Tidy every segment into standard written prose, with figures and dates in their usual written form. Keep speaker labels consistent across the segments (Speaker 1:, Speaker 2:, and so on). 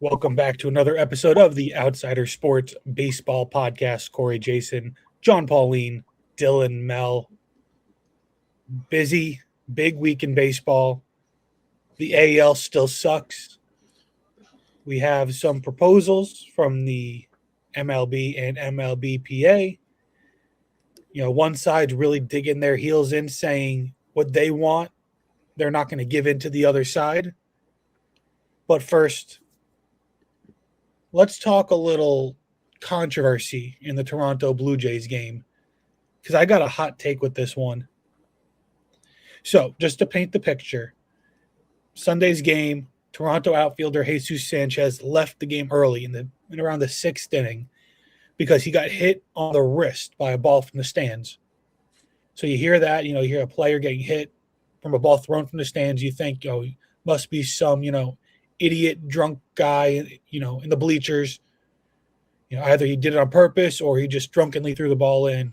Speaker 1: Welcome back to another episode of the Outsider Sports Baseball Podcast. Corey, Jason, John, Pauline, Dylan, Mel. Busy, big week in baseball. The AL still sucks. We have some proposals from the MLB and MLBPA. One side's really digging their heels in, saying what they want. They're not going to give in to the other side. But first, let's talk a little controversy in the Toronto Blue Jays game, because I got a hot take with this one. So, just to paint the picture, Sunday's game, Toronto outfielder Jesus Sanchez left the game early in around the sixth inning because he got hit on the wrist by a ball from the stands. So you hear that, you hear a player getting hit from a ball thrown from the stands. You think, must be some, idiot drunk guy, in the bleachers. Either he did it on purpose or he just drunkenly threw the ball in.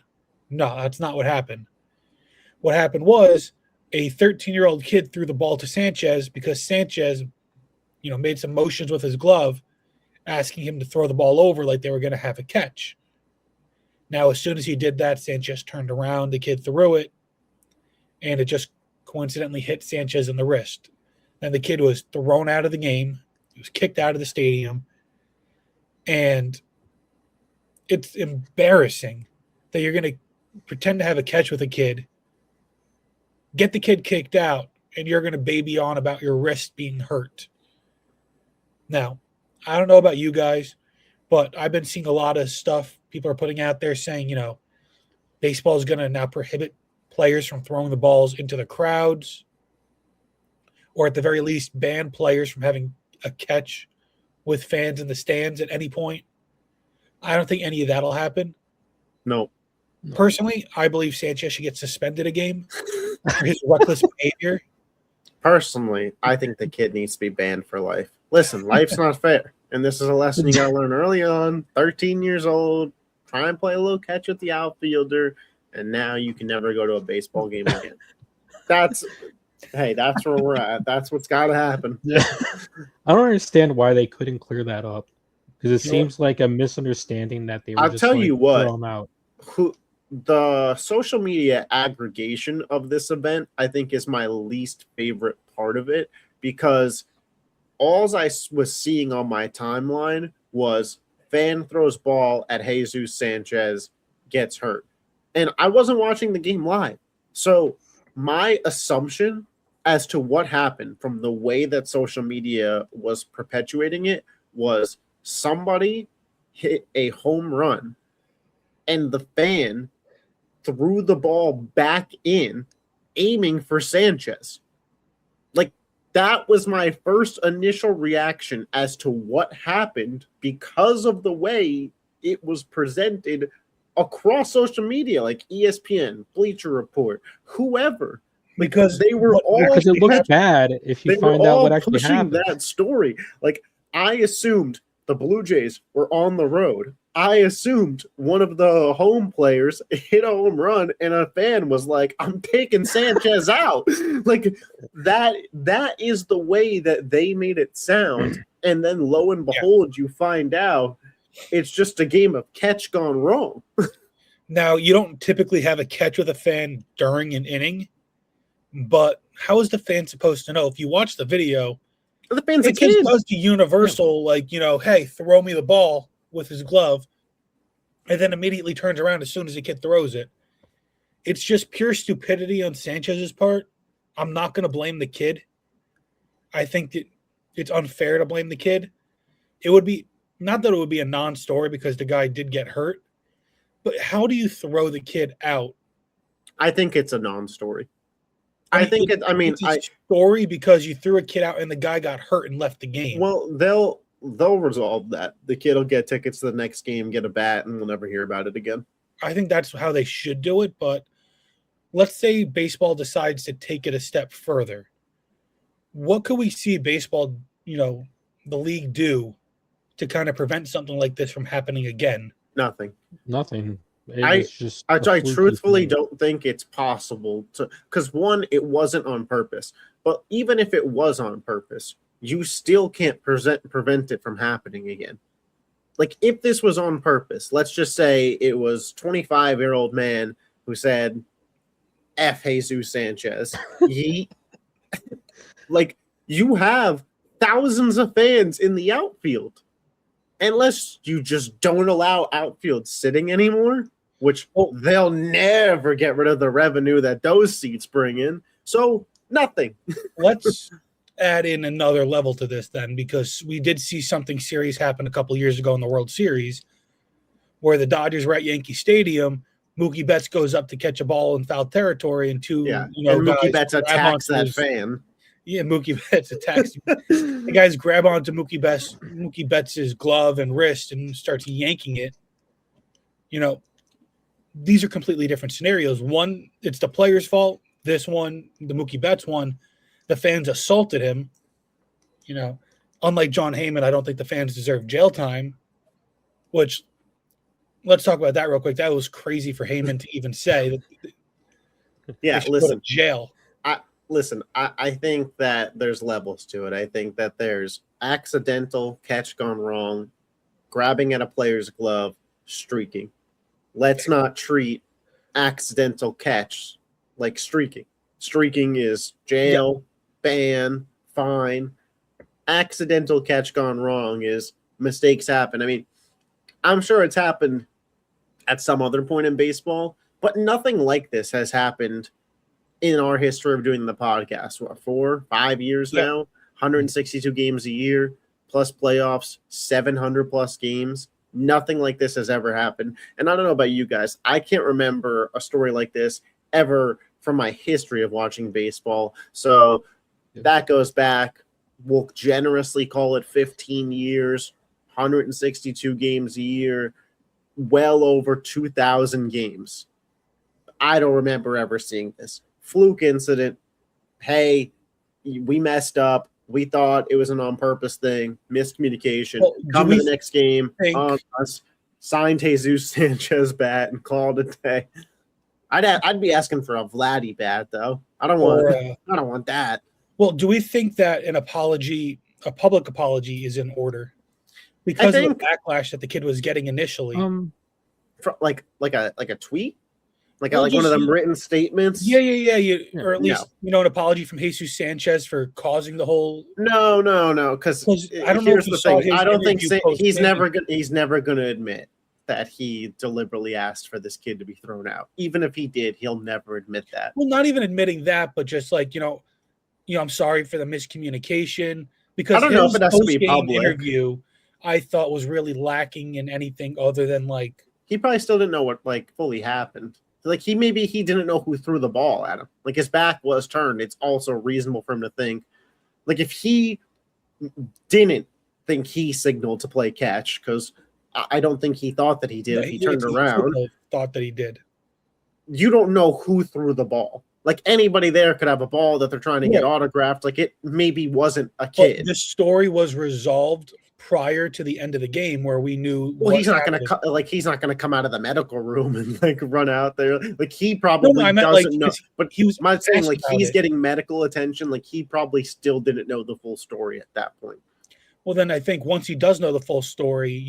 Speaker 1: No, that's not what happened. What happened was a 13-year-old kid threw the ball to Sanchez because Sanchez, made some motions with his glove, asking him to throw the ball over like they were going to have a catch. Now, as soon as he did that, Sanchez turned around, the kid threw it, and it just coincidentally hit Sanchez in the wrist. Then the kid was thrown out of the game. He was kicked out of the stadium. And it's embarrassing that you're going to pretend to have a catch with a kid, get the kid kicked out, and you're going to baby on about your wrist being hurt. Now, I don't know about you guys, but I've been seeing a lot of stuff people are putting out there saying, baseball is going to now prohibit players from throwing the balls into the crowds, or at the very least ban players from having a catch with fans in the stands at any point. I don't think any of that will happen.
Speaker 2: No.
Speaker 1: Personally, I believe Sanchez should get suspended a game for his reckless behavior.
Speaker 2: Personally, I think the kid needs to be banned for life. Listen, life's not fair. And this is a lesson you got to learn early on. 13 years old, try and play a little catch with the outfielder, and now you can never go to a baseball game again. That's where we're at. That's what's got to happen.
Speaker 3: Yeah. I don't understand why they couldn't clear that up, because it seems like a misunderstanding that they were
Speaker 2: I'll tell you what,
Speaker 3: throw them out.
Speaker 2: The social media aggregation of this event, I think, is my least favorite part of it, because all I was seeing on my timeline was fan throws ball at Jesus Sanchez, gets hurt. And I wasn't watching the game live. So my assumption as to what happened from the way that social media was perpetuating it was somebody hit a home run and the fan threw the ball back in, aiming for Sanchez. Like, that was my first initial reaction as to what happened because of the way it was presented across social media, like ESPN, Bleacher Report, whoever.
Speaker 1: Because
Speaker 2: they were all,
Speaker 3: because it looks bad if you find out what actually happened.
Speaker 2: That story. Like, I assumed the Blue Jays were on the road. I assumed one of the home players hit a home run and a fan was like, I'm taking Sanchez out. Like, that is the way that they made it sound. And then lo and behold, you find out it's just a game of catch gone wrong.
Speaker 1: Now, you don't typically have a catch with a fan during an inning, but how is the fan supposed to know? If you watch the video,
Speaker 2: the fan's
Speaker 1: it just does the universal, hey, throw me the ball with his glove, and then immediately turns around as soon as the kid throws it. It's just pure stupidity on Sanchez's part. I'm not going to blame the kid. I think that it's unfair to blame the kid. It would be, not that it would be a non-story because the guy did get hurt, but how do you throw the kid out?
Speaker 2: I think it's a non-story. It's a
Speaker 1: story because you threw a kid out and the guy got hurt and left the game.
Speaker 2: Well, they'll resolve that. The kid will get tickets to the next game, get a bat, and we'll never hear about it again.
Speaker 1: I think that's how they should do it, but let's say baseball decides to take it a step further. What could we see baseball, the league do to kind of prevent something like this from happening again?
Speaker 2: Nothing. I truthfully don't think it's possible to, because one, it wasn't on purpose. But even if it was on purpose, you still can't prevent it from happening again. Like, if this was on purpose, let's just say it was 25-year-old man who said, F Jesus Sanchez. Like, you have thousands of fans in the outfield. Unless you just don't allow outfield sitting anymore, which they'll never get rid of the revenue that those seats bring in. So, nothing.
Speaker 1: Let's add in another level to this then, because we did see something serious happen a couple years ago in the World Series where the Dodgers were at Yankee Stadium. Mookie Betts goes up to catch a ball in foul territory, and
Speaker 2: and Mookie Betts attacks that fan.
Speaker 1: Yeah, Mookie Betts attacks. The guys grab onto Mookie Betts' glove and wrist and starts yanking it. These are completely different scenarios. One, it's the player's fault. This one, the Mookie Betts one, the fans assaulted him. Unlike John Heyman, I don't think the fans deserve jail time, which let's talk about that real quick. That was crazy for Heyman to even say.
Speaker 2: Yeah, listen,
Speaker 1: jail.
Speaker 2: I think that there's levels to it. I think that there's accidental catch gone wrong, grabbing at a player's glove, streaking. Let's not treat accidental catch like streaking. Streaking is jail, ban, fine. Accidental catch gone wrong is mistakes happen. I mean, I'm sure it's happened at some other point in baseball, but nothing like this has happened in our history of doing the podcast. What, 4-5 years now? 162 games a year, plus playoffs, 700 plus games. Nothing like this has ever happened. And I don't know about you guys. I can't remember a story like this ever from my history of watching baseball. So that goes back, we'll generously call it 15 years, 162 games a year, well over 2,000 games. I don't remember ever seeing this. Fluke incident. Hey, we messed up. We thought it was an on-purpose thing. Miscommunication. Come to the next game. On us. Signed Jesus Sanchez bat and called it a day. I'd be asking for a Vladdy bat though. I don't want that.
Speaker 1: Well, do we think that an apology, a public apology, is in order because of the backlash that the kid was getting initially?
Speaker 2: Like a tweet. Like one of them written statements?
Speaker 1: Yeah. Or at least, an apology from Jesus Sanchez for causing the whole...
Speaker 2: No. Because
Speaker 1: I don't know if you saw his
Speaker 2: I don't think he's never going to admit that he deliberately asked for this kid to be thrown out. Even if he did, he'll never admit that.
Speaker 1: Well, not even admitting that, but just like, I'm sorry for the miscommunication. Because
Speaker 2: I don't know if it has to be public.
Speaker 1: Interview, I thought was really lacking in anything other than like...
Speaker 2: He probably still didn't know what fully happened. Like he didn't know who threw the ball at him. Like his back was turned. It's also reasonable for him to think, like if he didn't think he signaled to play catch, because I don't think he thought that he did. If he turned around,
Speaker 1: thought that he did.
Speaker 2: You don't know who threw the ball. Like anybody there could have a ball that they're trying to get autographed. Like it maybe wasn't a kid.
Speaker 1: But the story was resolved prior to the end of the game where we knew.
Speaker 2: Well, he's not going to he's not going to come out of the medical room and run out there. Like he probably doesn't know. But he was saying he's getting medical attention. Like he probably still didn't know the full story at that point.
Speaker 1: Well, then I think once he does know the full story,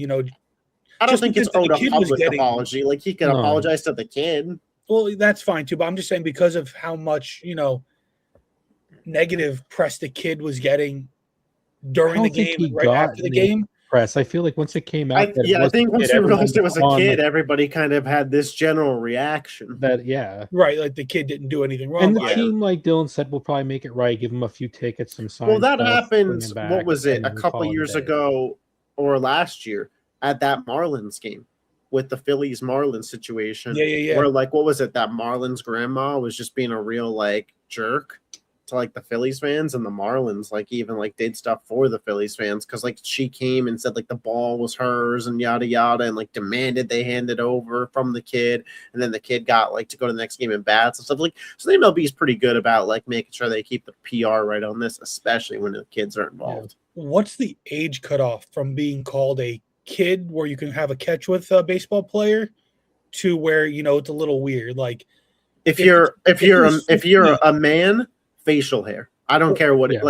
Speaker 2: I don't think it's owed a public apology. Like he can apologize to the kid.
Speaker 1: Well, that's fine too. But I'm just saying because of how much negative press the kid was getting during the game, right after the game.
Speaker 3: Press. I feel like once it came out,
Speaker 2: I think once we realized it was a kid, everybody kind of had this general reaction.
Speaker 1: Right, like the kid didn't do anything wrong.
Speaker 3: And the team, like Dylan said, will probably make it right. Give him a few tickets, some signs.
Speaker 2: Well, that happened. What was it? A couple years ago or last year at that Marlins game with the Phillies Marlins situation.
Speaker 1: Yeah.
Speaker 2: Where what was it? That Marlins grandma was just being a real jerk to the Phillies fans, and the Marlins even did stuff for the Phillies fans because she came and said the ball was hers and yada yada and demanded they hand it over from the kid, and then the kid got to go to the next game in bats and stuff so the MLB is pretty good about making sure they keep the PR right on this, especially when the kids are involved.
Speaker 1: What's the age cutoff from being called a kid where you can have a catch with a baseball player to where it's a little weird?
Speaker 2: If you're a man, facial hair. I don't care what
Speaker 3: yeah.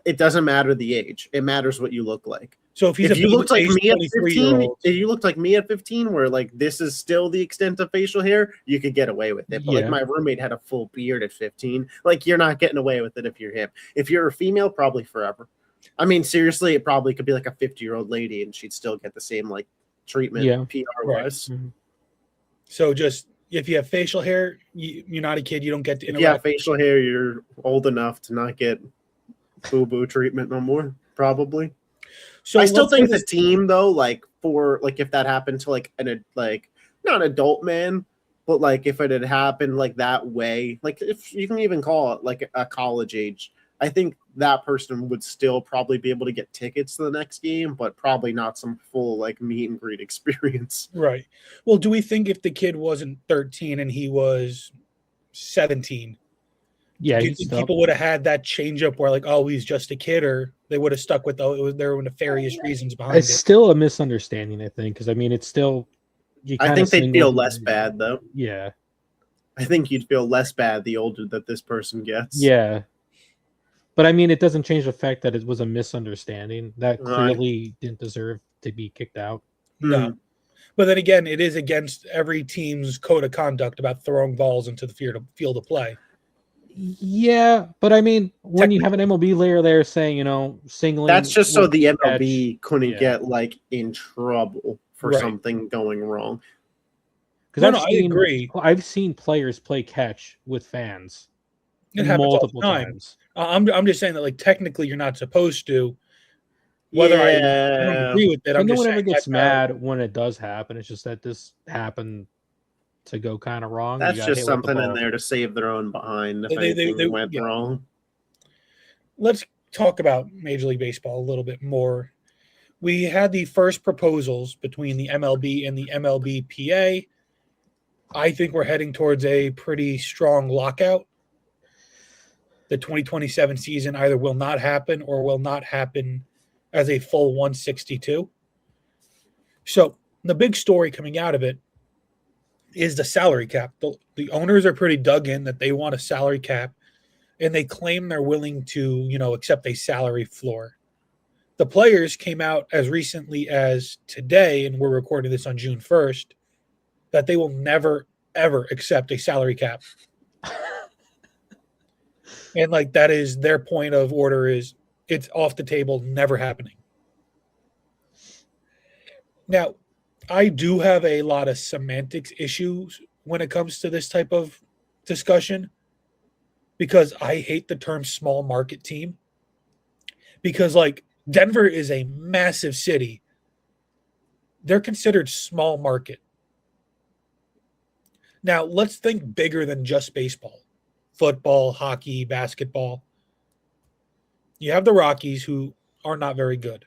Speaker 2: it doesn't matter the age. It matters what you look like.
Speaker 1: So if he's
Speaker 2: If
Speaker 1: a
Speaker 2: you looked like
Speaker 1: babyface
Speaker 2: me at 15,
Speaker 1: 23-year-old,
Speaker 2: if you looked like me at 15, where like this is still the extent of facial hair, you could get away with it. But like
Speaker 3: Yeah.
Speaker 2: my roommate had a full beard at 15. Like you're not getting away with it if you're him. If you're a female, probably forever. I mean, seriously, it probably could be like a 50-year-old lady and she'd still get the same like treatment
Speaker 3: Yeah.
Speaker 2: PR
Speaker 1: Right.
Speaker 2: wise.
Speaker 1: so just if you have facial hair, you're not a kid. You don't get to
Speaker 2: If you have
Speaker 1: interact.
Speaker 2: facial hair, you're old enough to not get boo-boo treatment no more, probably.
Speaker 1: So
Speaker 2: I still
Speaker 1: let's
Speaker 2: think
Speaker 1: say
Speaker 2: the team though, like for like if that happened to like not an adult man, but like if it had happened like that way, like if you can even call it like a college age, I think that person would still probably be able to get tickets to the next game, but probably not some full like meet and greet experience.
Speaker 1: right. Well, do we think if the kid wasn't 13 and he was 17,
Speaker 3: Yeah,
Speaker 1: do you
Speaker 3: he's
Speaker 1: think
Speaker 3: still,
Speaker 1: people would have had that change up where like, oh, he's just a kid, or they would have stuck with there were nefarious reasons behind
Speaker 3: it's
Speaker 1: it?
Speaker 3: still a misunderstanding, I think, because I mean, it's still.
Speaker 2: I think they'd feel less bad though.
Speaker 3: Yeah.
Speaker 2: I think you'd feel less bad the older that this person gets.
Speaker 3: Yeah. But I mean, it doesn't change the fact that it was a misunderstanding that
Speaker 2: Right.
Speaker 3: clearly didn't deserve to be kicked out.
Speaker 1: No. But then again, it is against every team's code of conduct about throwing balls into the field of play.
Speaker 3: Yeah, but I mean, when you have an MLB layer there saying, singling.
Speaker 2: That's just so the
Speaker 3: catch,
Speaker 2: MLB couldn't
Speaker 3: yeah.
Speaker 2: get like in trouble for
Speaker 1: Right.
Speaker 2: something going wrong.
Speaker 3: Because
Speaker 1: I agree.
Speaker 3: I've seen players play catch with fans
Speaker 1: It happens
Speaker 3: multiple
Speaker 1: all the time.
Speaker 3: times.
Speaker 1: I'm just saying that like technically you're not supposed to. Whether I don't agree with it,
Speaker 3: And
Speaker 1: I'm
Speaker 3: no
Speaker 1: just
Speaker 3: one
Speaker 1: saying
Speaker 3: ever gets
Speaker 1: that's how-
Speaker 3: mad when it does happen. It's just that this happened to go kind of wrong.
Speaker 2: That's
Speaker 3: You got
Speaker 2: just
Speaker 3: hit with the
Speaker 2: something in
Speaker 3: ball.
Speaker 2: there to save their own behind if
Speaker 1: They-
Speaker 2: anything went wrong.
Speaker 1: Let's talk about Major League Baseball a little bit more. We had the first proposals between the MLB and the MLBPA. I think we're heading towards a pretty strong lockout. The 2027 season either will not happen or will not happen as a full 162. So the big story coming out of it is the salary cap. The owners are pretty dug in that they want a salary cap, and they claim they're willing to, accept a salary floor. The players came out as recently as today, and we're recording this on June 1st, that they will never, ever accept a salary cap. And like that is their point of order is it's off the table, never happening. Now, I do have a lot of semantics issues when it comes to this type of discussion because I hate the term small market team because like Denver is a massive city. They're considered small market. Now, let's think bigger than just baseball. Football, hockey, basketball. You have the Rockies who are not very good,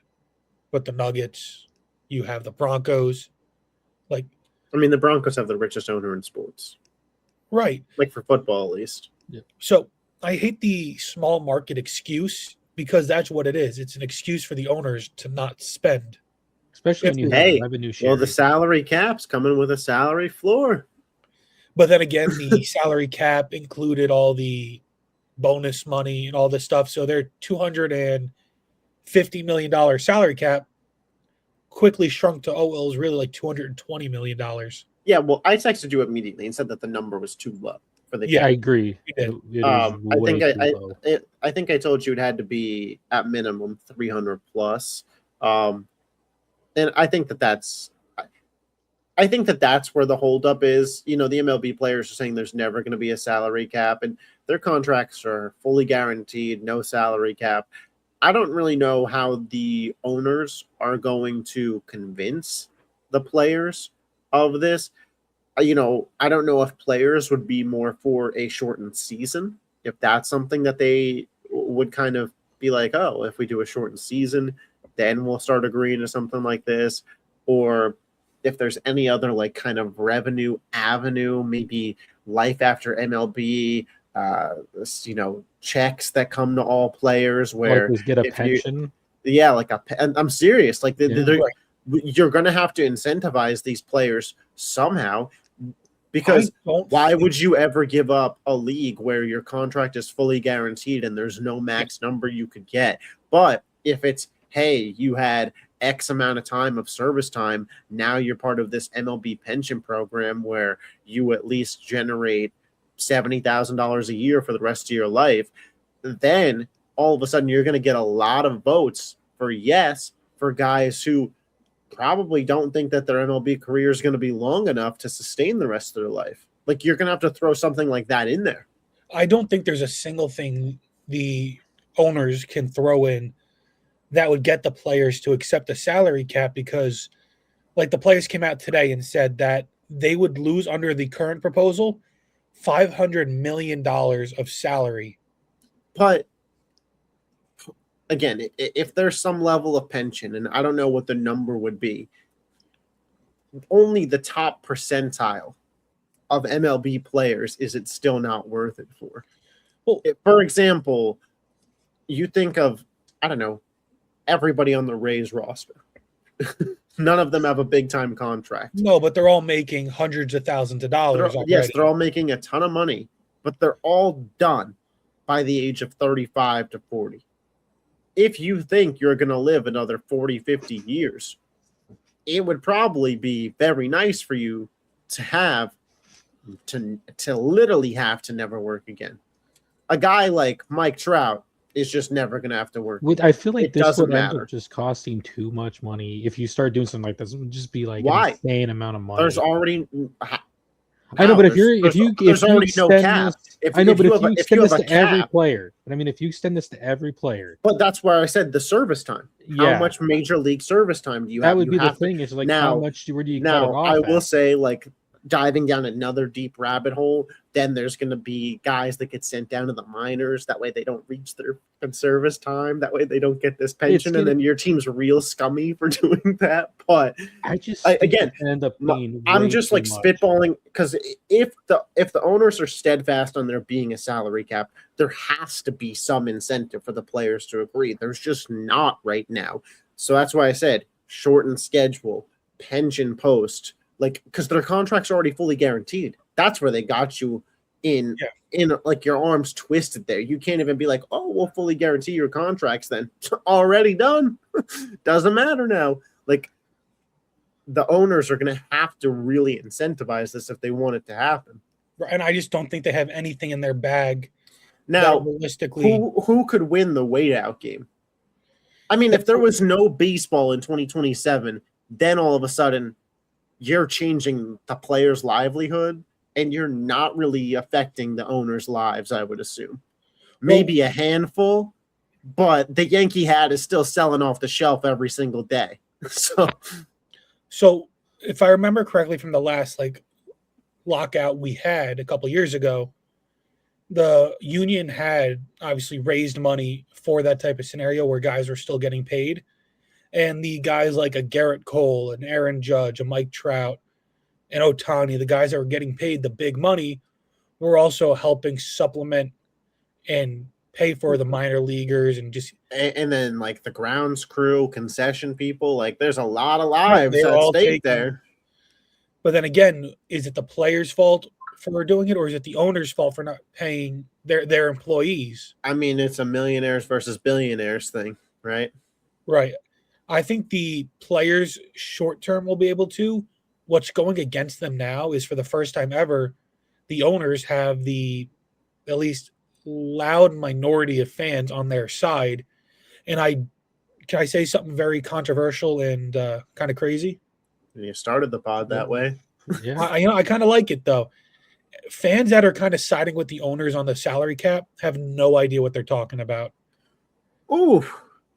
Speaker 1: but the Nuggets, you have the Broncos.
Speaker 2: I mean, the Broncos have the richest owner in sports.
Speaker 1: Right.
Speaker 2: Like for football, at least.
Speaker 1: So I hate the small market excuse because that's what it is. It's an excuse for the owners to not spend.
Speaker 3: Especially when you have revenue sharing.
Speaker 2: Well, the salary cap's coming with a salary floor.
Speaker 1: But then again, the salary cap included all the bonus money and all this stuff. So their $250 million salary cap quickly shrunk to, it was really like $220 million.
Speaker 2: Yeah, well, I texted you immediately and said that the number was too low for the
Speaker 3: Yeah,
Speaker 2: cap.
Speaker 3: I agree.
Speaker 1: You did.
Speaker 2: I think I told you it had to be at minimum 300 plus. And I think that's where the holdup is. The MLB players are saying there's never going to be a salary cap, and their contracts are fully guaranteed, no salary cap. I don't really know how the owners are going to convince the players of this. I don't know if players would be more for a shortened season, if that's something that they would kind of be like, oh, if we do a shortened season, then we'll start agreeing to something like this, or if there's any other like kind of revenue avenue, maybe life after MLB, checks that come to all players where
Speaker 3: Like get a pension.
Speaker 2: And I'm serious. Like you're going to have to incentivize these players somehow. Because
Speaker 1: don't
Speaker 2: why
Speaker 1: think-
Speaker 2: would you ever give up a league where your contract is fully guaranteed and there's no max number you could get? But if it's, hey, you had X amount of time of service time, now you're part of this MLB pension program where you at least generate $70,000 a year for the rest of your life, then all of a sudden you're going to get a lot of votes for yes for guys who probably don't think that their MLB career is going to be long enough to sustain the rest of their life. Like, you're going to have to throw something like that in there.
Speaker 1: I don't think there's a single thing the owners can throw in that would get the players to accept a salary cap, because like the players came out today and said that they would lose under the current proposal $500 million of salary.
Speaker 2: But again, if there's some level of pension, and I don't know what the number would be, only the top percentile of MLB players is it still not worth it for.
Speaker 1: Well,
Speaker 2: For example, you think of, I don't know, everybody on the Rays roster. None of them have a big time contract.
Speaker 1: no, but they're all making hundreds of thousands of dollars already.
Speaker 2: Yes, they're all making a ton of money, but they're all done by the age of 35 to 40. If you think you're going to live another 40, 50 years, it would probably be very nice for you to have to literally have to never work again. A guy like Mike Trout is just never going to have to work.
Speaker 3: I feel like
Speaker 2: It
Speaker 3: this
Speaker 2: doesn't
Speaker 3: would end
Speaker 2: matter.
Speaker 3: up just costing too much money. If you start doing something like this, it would just be like
Speaker 2: Why?
Speaker 3: an insane amount of money.
Speaker 2: There's already.
Speaker 3: I know, but if you
Speaker 2: there's
Speaker 3: extend
Speaker 2: already no cap.
Speaker 3: this, I know, but if you
Speaker 2: have
Speaker 3: extend this
Speaker 2: a
Speaker 3: to every
Speaker 2: cap-
Speaker 3: player, but I mean, if you extend this to every player,
Speaker 2: But that's where I said the service time.
Speaker 3: yeah,
Speaker 2: How much major league service time do you have?
Speaker 3: that would
Speaker 2: You
Speaker 3: be the
Speaker 2: have to-
Speaker 3: thing. Is like
Speaker 2: Now-
Speaker 3: how much where do you cut it
Speaker 2: Now,
Speaker 3: off?
Speaker 2: I will
Speaker 3: at?
Speaker 2: say, like, diving down another deep rabbit hole, then there's going to be guys that get sent down to the minors. That way they don't reach their service time. That way they don't get this pension.
Speaker 3: gonna-
Speaker 2: And then your team's real scummy for doing that. But
Speaker 3: I just
Speaker 2: I-
Speaker 3: think
Speaker 2: again,
Speaker 3: it end up being
Speaker 2: I'm
Speaker 3: way
Speaker 2: just
Speaker 3: too
Speaker 2: like
Speaker 3: much.
Speaker 2: spitballing, because if the owners are steadfast on there being a salary cap, there has to be some incentive for the players to agree. There's just not right now. So that's why I said shortened schedule, pension post, like, because their contracts are already fully guaranteed. That's where they got you in like your arms twisted there. You can't even be like, oh, we'll fully guarantee your contracts then. Already done. Doesn't matter now. Like, the owners are going to have to really incentivize this if they want it to happen.
Speaker 1: And I just don't think they have anything in their bag
Speaker 2: Now,
Speaker 1: that realistically.
Speaker 2: who could win the wait out game? I mean, if there was no baseball in 2027, then all of a sudden you're changing the player's livelihood and you're not really affecting the owners' lives, I would assume. Maybe a handful, but the Yankee hat is still selling off the shelf every single day.
Speaker 1: So if I remember correctly from the last like lockout we had a couple years ago, the union had obviously raised money for that type of scenario where guys are still getting paid. And the guys like a Garrett Cole, an Aaron Judge, a Mike Trout, and Ohtani, the guys that were getting paid the big money, were also helping supplement and pay for the minor leaguers and just
Speaker 2: And then, like, the grounds crew, concession people, like, there's a lot of lives
Speaker 1: they're
Speaker 2: at
Speaker 1: all
Speaker 2: stake
Speaker 1: taking-
Speaker 2: there.
Speaker 1: But then again, is it the players' fault for doing it, or is it the owner's fault for not paying their employees?
Speaker 2: I mean, it's a millionaires versus billionaires thing, right?
Speaker 1: Right. I think the players short term will be able to. What's going against them now is for the first time ever, the owners have the at least loud minority of fans on their side. And can I say something very controversial and kind of crazy?
Speaker 2: You started the pod that way.
Speaker 3: Yeah,
Speaker 1: I kind of like it though. Fans that are kind of siding with the owners on the salary cap have no idea what they're talking about.
Speaker 2: Ooh,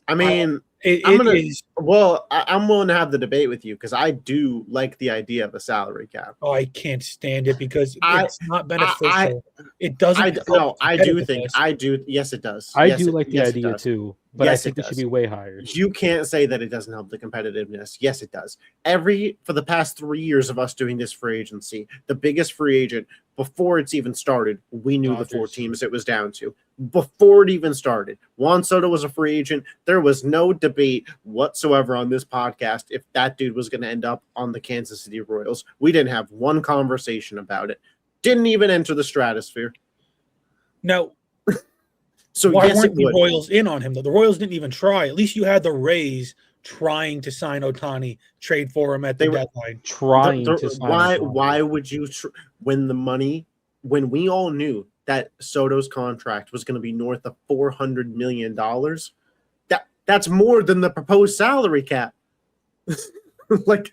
Speaker 2: I mean, I'm willing to have the debate with you because I do like the idea of a salary cap.
Speaker 1: Oh, I can't stand it because
Speaker 2: I-
Speaker 1: it's not beneficial. It doesn't.
Speaker 2: I
Speaker 1: help
Speaker 2: do think
Speaker 1: competitiveness.
Speaker 2: I do. Yes, it does.
Speaker 3: I
Speaker 2: Yes,
Speaker 3: do
Speaker 2: it-
Speaker 3: like the
Speaker 2: yes, it
Speaker 3: idea
Speaker 2: does.
Speaker 3: too. but I
Speaker 2: Yes,
Speaker 3: think
Speaker 2: it
Speaker 3: it should
Speaker 2: does.
Speaker 3: be way higher.
Speaker 2: You can't say that it doesn't help the competitiveness. Yes, it does. For the past 3 years of us doing this free agency, the biggest free agent before it's even started, we knew the 4
Speaker 3: Dodgers.
Speaker 2: teams it was down to. Before it even started, Juan Soto was a free agent. There was no debate whatsoever on this podcast if that dude was going to end up on the Kansas City Royals. We didn't have one conversation about it. Didn't even enter the stratosphere.
Speaker 1: Now,
Speaker 2: So
Speaker 1: why
Speaker 2: yes,
Speaker 1: weren't
Speaker 2: it
Speaker 1: the
Speaker 2: would.
Speaker 1: Royals in on him though? The Royals didn't even try. At least you had the Rays trying to sign Otani, trade for him at the
Speaker 2: They were-
Speaker 1: deadline.
Speaker 3: Trying to sign
Speaker 2: Why
Speaker 3: Ohtani.
Speaker 2: would you when we all knew that Soto's contract was going to be north of $400 million, that's more than the proposed salary cap. Like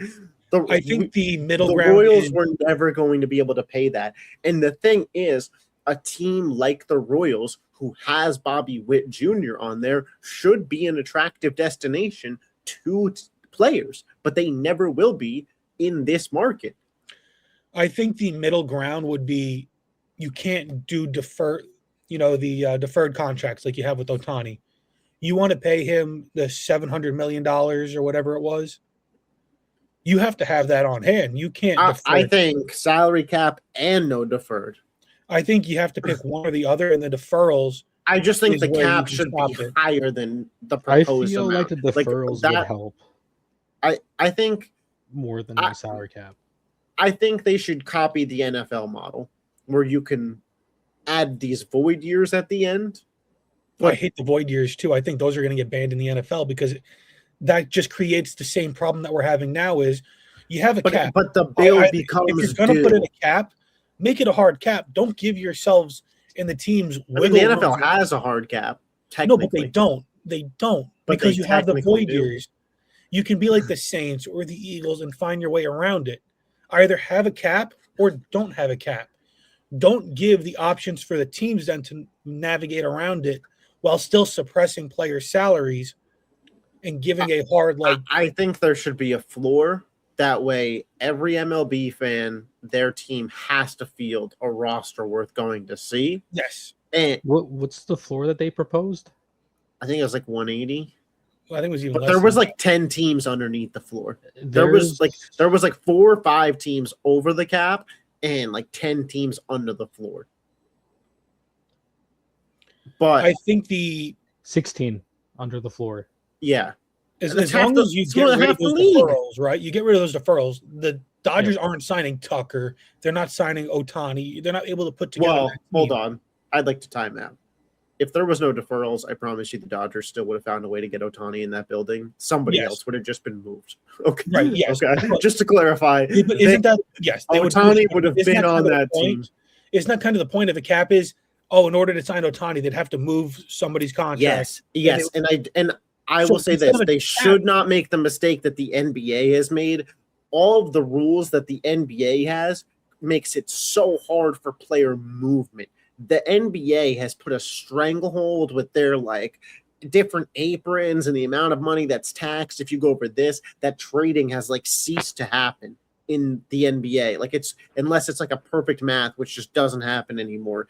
Speaker 1: I think the middle
Speaker 2: the
Speaker 1: ground
Speaker 2: Royals
Speaker 1: is,
Speaker 2: were never going to be able to pay that. And the thing is, a team like the Royals, who has Bobby Witt Jr. on there, should be an attractive destination to players, but they never will be in this market.
Speaker 1: I think the middle ground would be you can't do deferred contracts like you have with Otani. You want to pay him the $700 million or whatever it was. You have to have that on hand. You can't defer.
Speaker 2: I think salary cap and no deferred.
Speaker 1: I think you have to pick one or the other, and the deferrals.
Speaker 2: I just think
Speaker 1: Is
Speaker 2: the
Speaker 1: where you
Speaker 2: cap
Speaker 1: can
Speaker 2: should
Speaker 1: stop
Speaker 2: be
Speaker 1: it.
Speaker 2: higher than the
Speaker 3: I
Speaker 2: proposed
Speaker 3: feel
Speaker 2: amount.
Speaker 3: like the deferrals
Speaker 2: that,
Speaker 3: would help
Speaker 2: I think
Speaker 3: more than the salary cap.
Speaker 2: I think they should copy the NFL model where you can add these void years at the end.
Speaker 1: I hate the void years too. I think those are going to get banned in the NFL because that just creates the same problem that we're having now. Is you have a cap,
Speaker 2: but the bill
Speaker 1: if
Speaker 2: becomes
Speaker 1: you're going to put in a cap, make it a hard cap. Don't give yourselves and the teams wiggle
Speaker 2: the
Speaker 1: room.
Speaker 2: NFL has a hard cap.
Speaker 1: No, but they don't. They don't
Speaker 2: But
Speaker 1: because
Speaker 2: they
Speaker 1: you have the
Speaker 2: technically
Speaker 1: void
Speaker 2: do.
Speaker 1: years. You can be like the Saints or the Eagles and find your way around it. Either have a cap or don't have a cap. Don't give the options for the teams then to navigate around it while still suppressing player salaries and giving a hard
Speaker 2: I think there should be a floor. That way, every MLB fan, their team has to field a roster worth going to see.
Speaker 1: Yes.
Speaker 2: And
Speaker 3: What's the floor that they proposed?
Speaker 2: I think it was like 180.
Speaker 1: Well, I think it was even
Speaker 2: But
Speaker 1: less.
Speaker 2: there was
Speaker 1: than
Speaker 2: like 10 teams underneath the floor.
Speaker 3: There
Speaker 2: was like 4 or 5 teams over the cap and like 10 teams under the floor. But
Speaker 1: I think the
Speaker 3: 16 under the floor.
Speaker 2: yeah,
Speaker 1: as
Speaker 2: that's
Speaker 1: long
Speaker 2: half
Speaker 1: as you
Speaker 2: it's
Speaker 1: get
Speaker 2: more than
Speaker 1: rid
Speaker 2: half
Speaker 1: of
Speaker 2: the
Speaker 1: those
Speaker 2: league.
Speaker 1: deferrals, right? You get rid of those deferrals. The Dodgers aren't signing Tucker. They're not signing Otani. They're not able to put together.
Speaker 2: Well,
Speaker 1: that
Speaker 2: hold
Speaker 1: team.
Speaker 2: on. I'd like to time out. If there was no deferrals, I promise you the Dodgers still would have found a way to get Otani in that building. Somebody
Speaker 1: Yes.
Speaker 2: else would have just been moved. Okay.
Speaker 1: Right, yes.
Speaker 2: Okay.
Speaker 1: But-
Speaker 2: Just to clarify.
Speaker 1: But isn't that yes? They
Speaker 2: Otani would have
Speaker 1: isn't
Speaker 2: been
Speaker 1: that
Speaker 2: on
Speaker 1: kind of
Speaker 2: that
Speaker 1: the
Speaker 2: team.
Speaker 1: point? Isn't that kind of the point of a cap? Is in order to sign Otani, they'd have to move somebody's contract.
Speaker 2: Yes. And I
Speaker 1: So
Speaker 2: will say
Speaker 1: instead
Speaker 2: this:
Speaker 1: of a
Speaker 2: they
Speaker 1: cap-
Speaker 2: should not make the mistake that the NBA has made. All of the rules that the NBA has makes it so hard for player movement. The NBA has put a stranglehold with their like different aprons and the amount of money that's taxed if you go over this. That trading has like ceased to happen in the NBA. Like it's unless it's like a perfect math, which just doesn't happen anymore.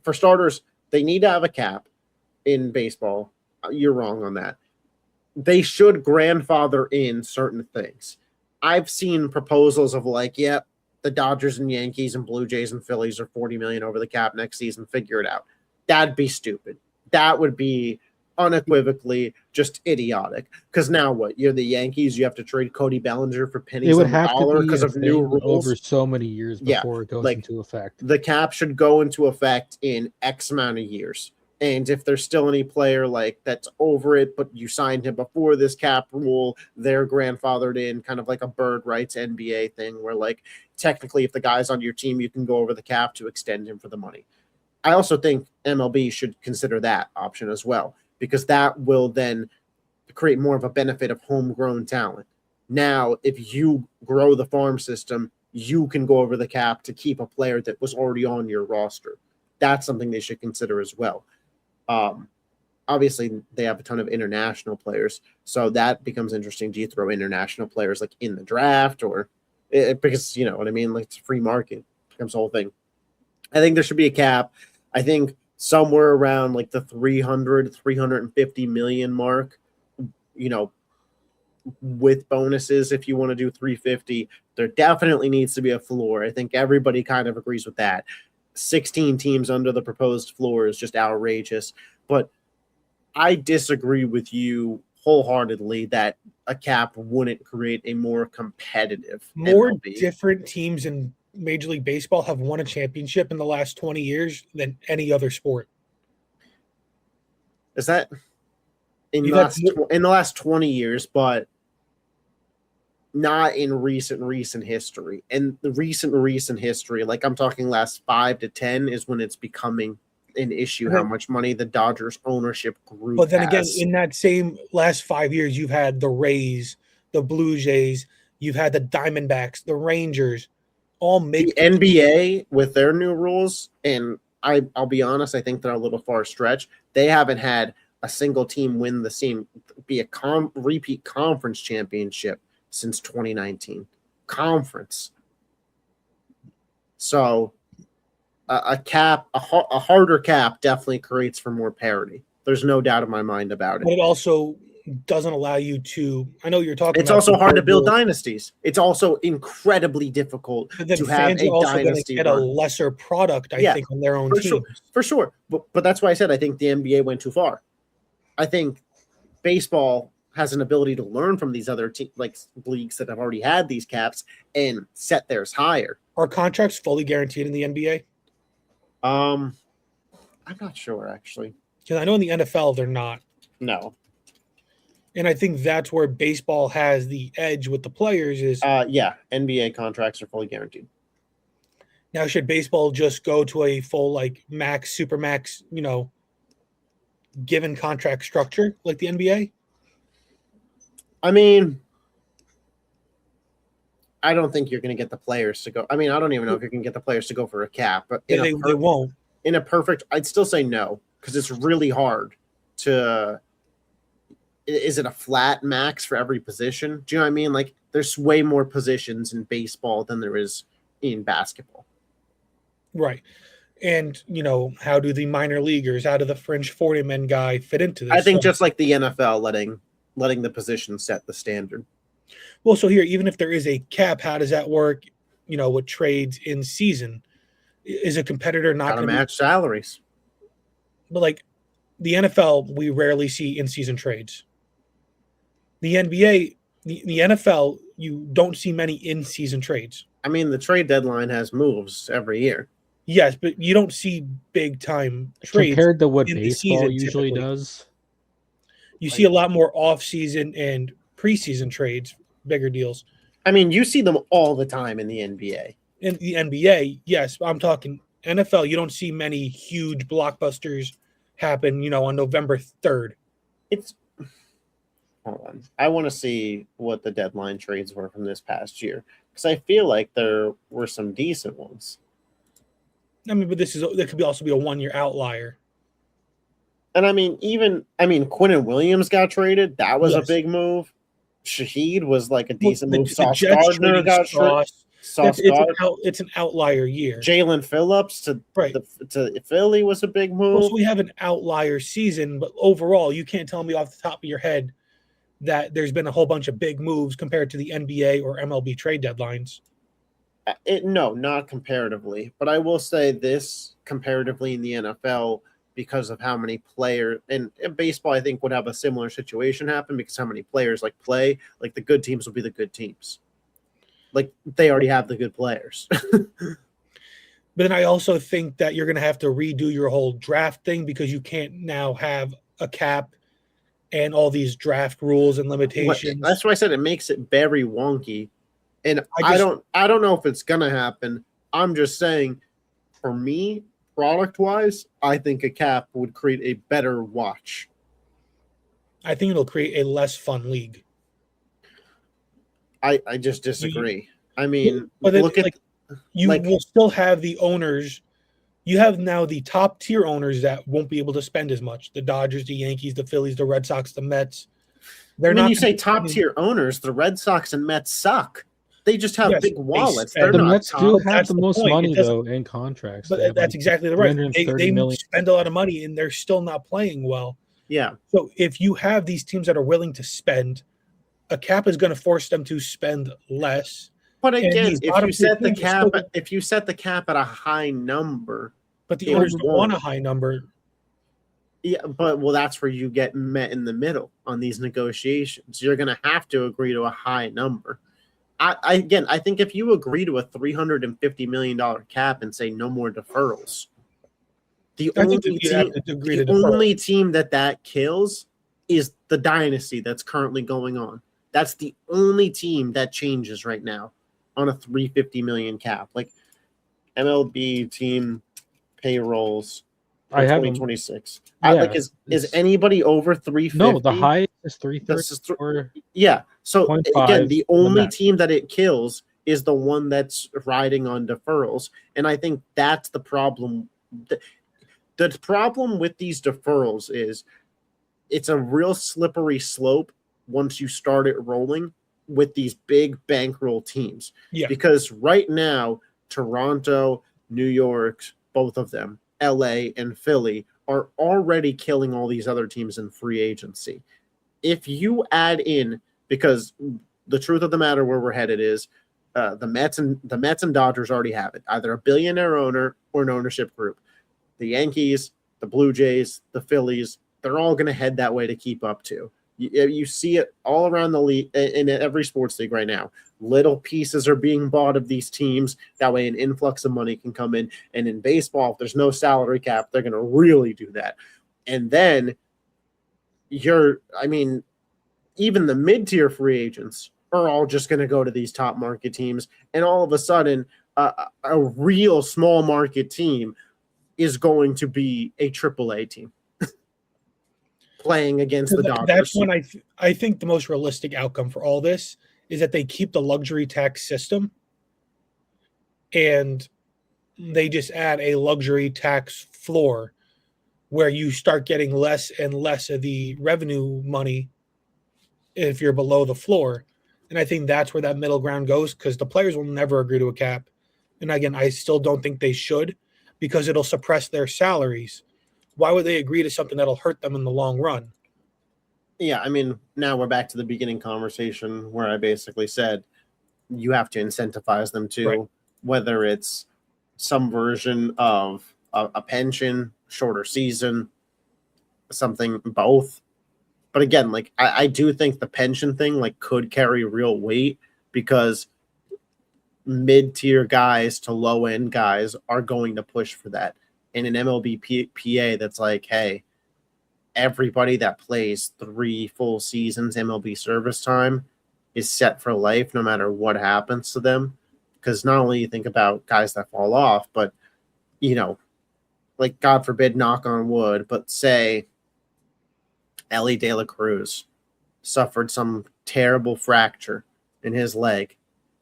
Speaker 2: For starters, they need to have a cap in baseball. You're wrong on that. They should grandfather in certain things. I've seen proposals of like, yep, the Dodgers and Yankees and Blue Jays and Phillies are 40 million over the cap next season. Figure it out. That'd be stupid. That would be unequivocally just idiotic. Because now what? You're the Yankees. You have to trade Cody Bellinger for pennies
Speaker 3: It would
Speaker 2: on the
Speaker 3: have to
Speaker 2: dollar
Speaker 3: be
Speaker 2: because
Speaker 3: a
Speaker 2: of new
Speaker 3: thing
Speaker 2: rules.
Speaker 3: over so many years
Speaker 2: Yeah,
Speaker 3: before it goes
Speaker 2: like-
Speaker 3: into effect.
Speaker 2: The cap should go into effect in X amount of years. And if there's still any player like that's over it, but you signed him before this cap rule, they're grandfathered in, kind of like a bird rights NBA thing where like technically if the guy's on your team, you can go over the cap to extend him for the money. I also think MLB should consider that option as well, because that will then create more of a benefit of homegrown talent. Now, if you grow the farm system, you can go over the cap to keep a player that was already on your roster. That's something they should consider as well. Obviously, they have a ton of international players, so that becomes interesting. Do you throw international players like in the draft, or because you know what I mean? Like it's a free market, becomes the whole thing. I think there should be a cap. I think somewhere around like the 350 million mark, with bonuses. If you want to do 350, there definitely needs to be a floor. I think everybody kind of agrees with that. 16 teams under the proposed floor is just outrageous. But I disagree with you wholeheartedly that a cap wouldn't create a more competitive
Speaker 1: More
Speaker 2: MLB.
Speaker 1: different teams in Major League Baseball have won a championship in the last 20 years than any other sport.
Speaker 2: Is that in
Speaker 1: You've
Speaker 2: the last 20 years, but not in recent history. And the recent history, like I'm talking last 5 to 10, is when it's becoming an issue how much money the Dodgers ownership group
Speaker 1: But then
Speaker 2: has.
Speaker 1: again, in that same last 5 years, you've had the Rays, the Blue Jays, you've had the Diamondbacks, the Rangers, all make
Speaker 2: the NBA with their new rules, and I'll be honest, I think they're a little far stretched. They haven't had a single team win the same, be a repeat conference championship since 2019. Conference. So a harder cap definitely creates for more parity. There's no doubt in my mind about it.
Speaker 1: But it also doesn't allow you to. I know you're talking.
Speaker 2: It's also hard to build dynasties. It's also incredibly difficult to have a dynasty.
Speaker 1: Get a lesser product, I think, on their own team.
Speaker 2: For sure. But that's why I said I think the NBA went too far. I think baseball has an ability to learn from these other leagues that have already had these caps and set theirs higher.
Speaker 1: Are contracts fully guaranteed in the NBA?
Speaker 2: I'm not sure actually.
Speaker 1: Because I know in the NFL they're not.
Speaker 2: No.
Speaker 1: And I think that's where baseball has the edge with the players is
Speaker 2: NBA contracts are fully guaranteed.
Speaker 1: Now should baseball just go to a full max, super max, given contract structure like the NBA?
Speaker 2: I mean, I don't think you're going to get the players to go. I mean, I don't even know if you can get the players to go for a cap, but
Speaker 1: they won't.
Speaker 2: In a perfect, I'd still say no, because it's really hard to. Is it a flat max for every position? Do you know what I mean? Like, there's way more positions in baseball than there is in basketball.
Speaker 1: Right. And, how do the minor leaguers out of the fringe 40-man guy fit into this?
Speaker 2: I think just like the NFL letting the position set the standard.
Speaker 1: Well, so here, even if there is a cap, how does that work, with trades in season? Is a competitor not
Speaker 2: going to match salaries?
Speaker 1: But, the NFL, we rarely see in-season trades. The NBA, the NFL, you don't see many in-season trades.
Speaker 2: I mean, the trade deadline has moves every year.
Speaker 1: Yes, but you don't see big-time trades.
Speaker 3: Compared to what baseball usually does.
Speaker 1: You see a lot more off-season and preseason trades, bigger deals.
Speaker 2: I mean, you see them all the time in the NBA.
Speaker 1: In the NBA, yes. I'm talking NFL, you don't see many huge blockbusters happen, on November 3rd.
Speaker 2: Hold on. I want to see what the deadline trades were from this past year, because I feel like there were some decent ones.
Speaker 1: I mean, but there could also be a one-year outlier.
Speaker 2: And I mean, Quentin Williams got traded. That was a big move. Shahid was like a decent move. Sauce Gardner got traded.
Speaker 1: It's an outlier year.
Speaker 2: Jalen Phillips to Philly was a big move.
Speaker 1: Well, so we have an outlier season, but overall, you can't tell me off the top of your head that there's been a whole bunch of big moves compared to the NBA or MLB trade deadlines.
Speaker 2: No, not comparatively. But I will say this comparatively in the NFL, because of how many players, and in baseball, I think would have a similar situation happen because how many players play, the good teams will be the good teams. They already have the good players.
Speaker 1: But then I also think that you're going to have to redo your whole draft thing because you can't now have a cap and all these draft rules and limitations.
Speaker 2: That's why I said it makes it very wonky. And I don't know if it's going to happen. I'm just saying, for me, product-wise, I think a cap would create a better watch.
Speaker 1: I think it'll create a less fun league.
Speaker 2: I just disagree. You
Speaker 1: will still have the owners. You have now the top tier owners that won't be able to spend as much. The Dodgers, the Yankees, the Phillies, the Red Sox, the Mets.
Speaker 2: When you say top tier owners, the Red Sox and Mets suck. They just have
Speaker 1: Yes,
Speaker 2: big
Speaker 1: they
Speaker 2: wallets.
Speaker 1: spend-
Speaker 2: They're
Speaker 3: The
Speaker 2: not
Speaker 3: Mets
Speaker 2: top.
Speaker 3: do have
Speaker 1: That's
Speaker 3: the
Speaker 1: the
Speaker 3: most
Speaker 1: point. It
Speaker 3: money
Speaker 1: doesn't-
Speaker 3: though in contracts.
Speaker 1: But
Speaker 3: They have
Speaker 1: that's
Speaker 3: like
Speaker 1: exactly the right.
Speaker 3: 330
Speaker 1: They
Speaker 3: million.
Speaker 1: spend a lot of money and they're still not playing well.
Speaker 2: Yeah.
Speaker 1: So if you have these teams that are willing to spend, a cap is going to force them to spend less.
Speaker 2: But
Speaker 1: And
Speaker 2: again,
Speaker 1: these
Speaker 2: if
Speaker 1: bottom
Speaker 2: you
Speaker 1: tier
Speaker 2: set the
Speaker 1: teams are
Speaker 2: cap,
Speaker 1: still-
Speaker 2: if you set the cap at a high number,
Speaker 1: but the
Speaker 2: it
Speaker 1: owners don't
Speaker 2: won't.
Speaker 1: want a high number.
Speaker 2: yeah, but well, that's where you get met in the middle on these negotiations. You're going to have to agree to a high number. I think if you agree to a $350 million cap and say no more deferrals, the
Speaker 1: I think
Speaker 2: only
Speaker 1: you have
Speaker 2: team,
Speaker 1: to agree
Speaker 2: the
Speaker 1: to defer.
Speaker 2: only team that kills is the dynasty that's currently going on. That's the only team that changes right now on a $350 million cap. Like MLB team payrolls for
Speaker 3: I have them.
Speaker 2: 2026.
Speaker 3: Yeah,
Speaker 2: Like is anybody over 350?
Speaker 3: No, the highest is
Speaker 2: This is
Speaker 3: 330 or
Speaker 2: Yeah. So
Speaker 3: 0.5
Speaker 2: again, the only
Speaker 3: max.
Speaker 2: team that it kills is the one that's riding on deferrals, and I think that's the problem. The problem with these deferrals is it's a real slippery slope once you start it rolling with these big bankroll teams.
Speaker 1: Yeah.
Speaker 2: Because right now, Toronto, New York, both of them, LA and Philly are already killing all these other teams in free agency. If you add in, because the truth of the matter where we're headed is the Mets and Dodgers already have it, either a billionaire owner or an ownership group. The Yankees, the Blue Jays, the Phillies, they're all going to head that way to keep up to. You see it all around the league, in every sports league right now. Little pieces are being bought of these teams. That way an influx of money can come in. And in baseball, if there's no salary cap, they're going to really do that. And then even the mid-tier free agents are all just going to go to these top market teams. And all of a sudden, a real small market team is going to be a AAA team playing against the Dodgers.
Speaker 1: That's when I think the most realistic outcome for all this is that they keep the luxury tax system and they just add a luxury tax floor where you start getting less and less of the revenue money if you're below the floor. And I think that's where that middle ground goes, because the players will never agree to a cap. And again, I still don't think they should, because it'll suppress their salaries. Why would they agree to something that'll hurt them in the long run?
Speaker 2: Yeah, now we're back to the beginning conversation where I basically said you have to incentivize them to,
Speaker 1: Right.
Speaker 2: whether it's some version of a pension, shorter season, something, both. But again, I do think the pension thing could carry real weight, because mid-tier guys to low-end guys are going to push for that. In an MLB PA that's hey, everybody that plays 3 full seasons MLB service time is set for life no matter what happens to them. Because not only you think about guys that fall off, but, God forbid, knock on wood, but say Ellie De La Cruz suffered some terrible fracture in his leg,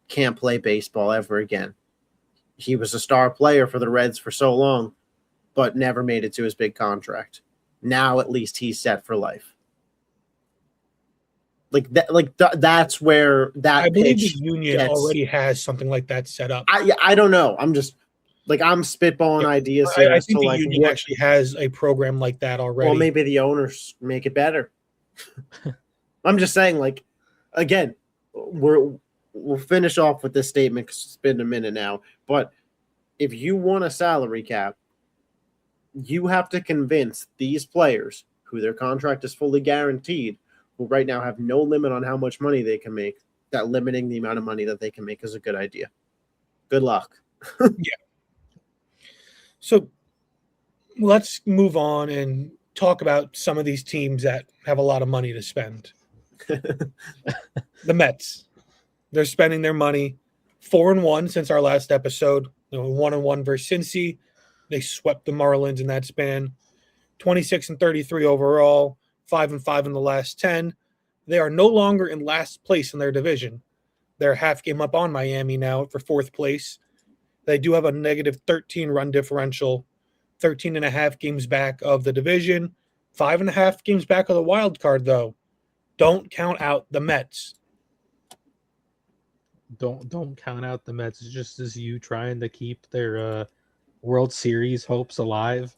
Speaker 2: can't play baseball ever again. He was a star player for the Reds for so long, but never made it to his big contract. Now at least he's set for life. That's where that
Speaker 1: I believe the
Speaker 2: pitch
Speaker 1: union
Speaker 2: gets.
Speaker 1: already has something like that set up.
Speaker 2: I don't know. I'm just I'm spitballing ideas here.
Speaker 1: I think
Speaker 2: to,
Speaker 1: the union actually has a program like that already.
Speaker 2: Well, maybe the owners make it better. I'm just saying, again, we'll finish off with this statement because it's been a minute now. But if you want a salary cap, you have to convince these players who their contract is fully guaranteed, who right now have no limit on how much money they can make, that limiting the amount of money that they can make is a good idea. Good luck.
Speaker 1: Yeah. So let's move on and talk about some of these teams that have a lot of money to spend. The Mets. They're spending their money 4-1 since our last episode. 1-1 versus Cincy. They swept the Marlins in that span. 26-33 overall, 5-5 in the last 10. They are no longer in last place in their division. They're a half game up on Miami now for 4th place. They do have a negative 13 run differential, 13 and a half games back of the division, 5.5 games back of the wild card, though. Don't count out the Mets.
Speaker 3: don't count out the Mets. It's just as you trying to keep their World Series hopes alive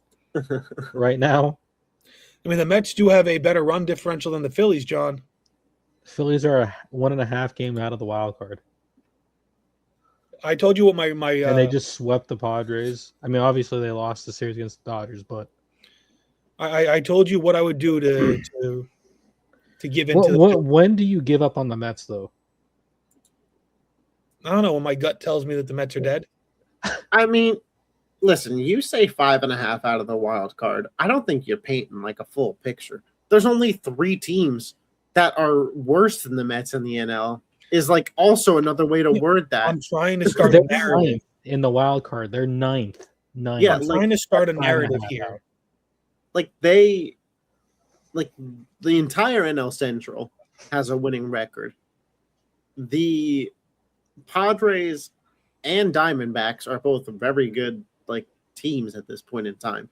Speaker 3: right now.
Speaker 1: I mean, the Mets do have a better run differential than the Phillies, John.
Speaker 3: Phillies are a 1.5 game out of the wild card,
Speaker 1: I told you what my
Speaker 3: and they just swept the Padres. I mean, obviously they lost the series against the Dodgers, but
Speaker 1: I told you what I would do to give into
Speaker 3: when do you give up on the Mets though?
Speaker 1: I don't know when my gut tells me that the Mets are dead.
Speaker 2: I mean, listen, you say 5.5 out of the wild card. I don't think you're painting like a full picture. There's only 3 teams that are worse than the Mets in the NL. Is like also another way to word that.
Speaker 1: I'm trying to start
Speaker 3: They're
Speaker 1: a narrative
Speaker 3: ninth in the wild card. They're ninth.
Speaker 2: Yeah,
Speaker 1: I'm trying to start a narrative
Speaker 3: 5.5
Speaker 1: here.
Speaker 3: out.
Speaker 2: Like the entire NL Central has a winning record. The Padres and Diamondbacks are both very good teams at this point in time.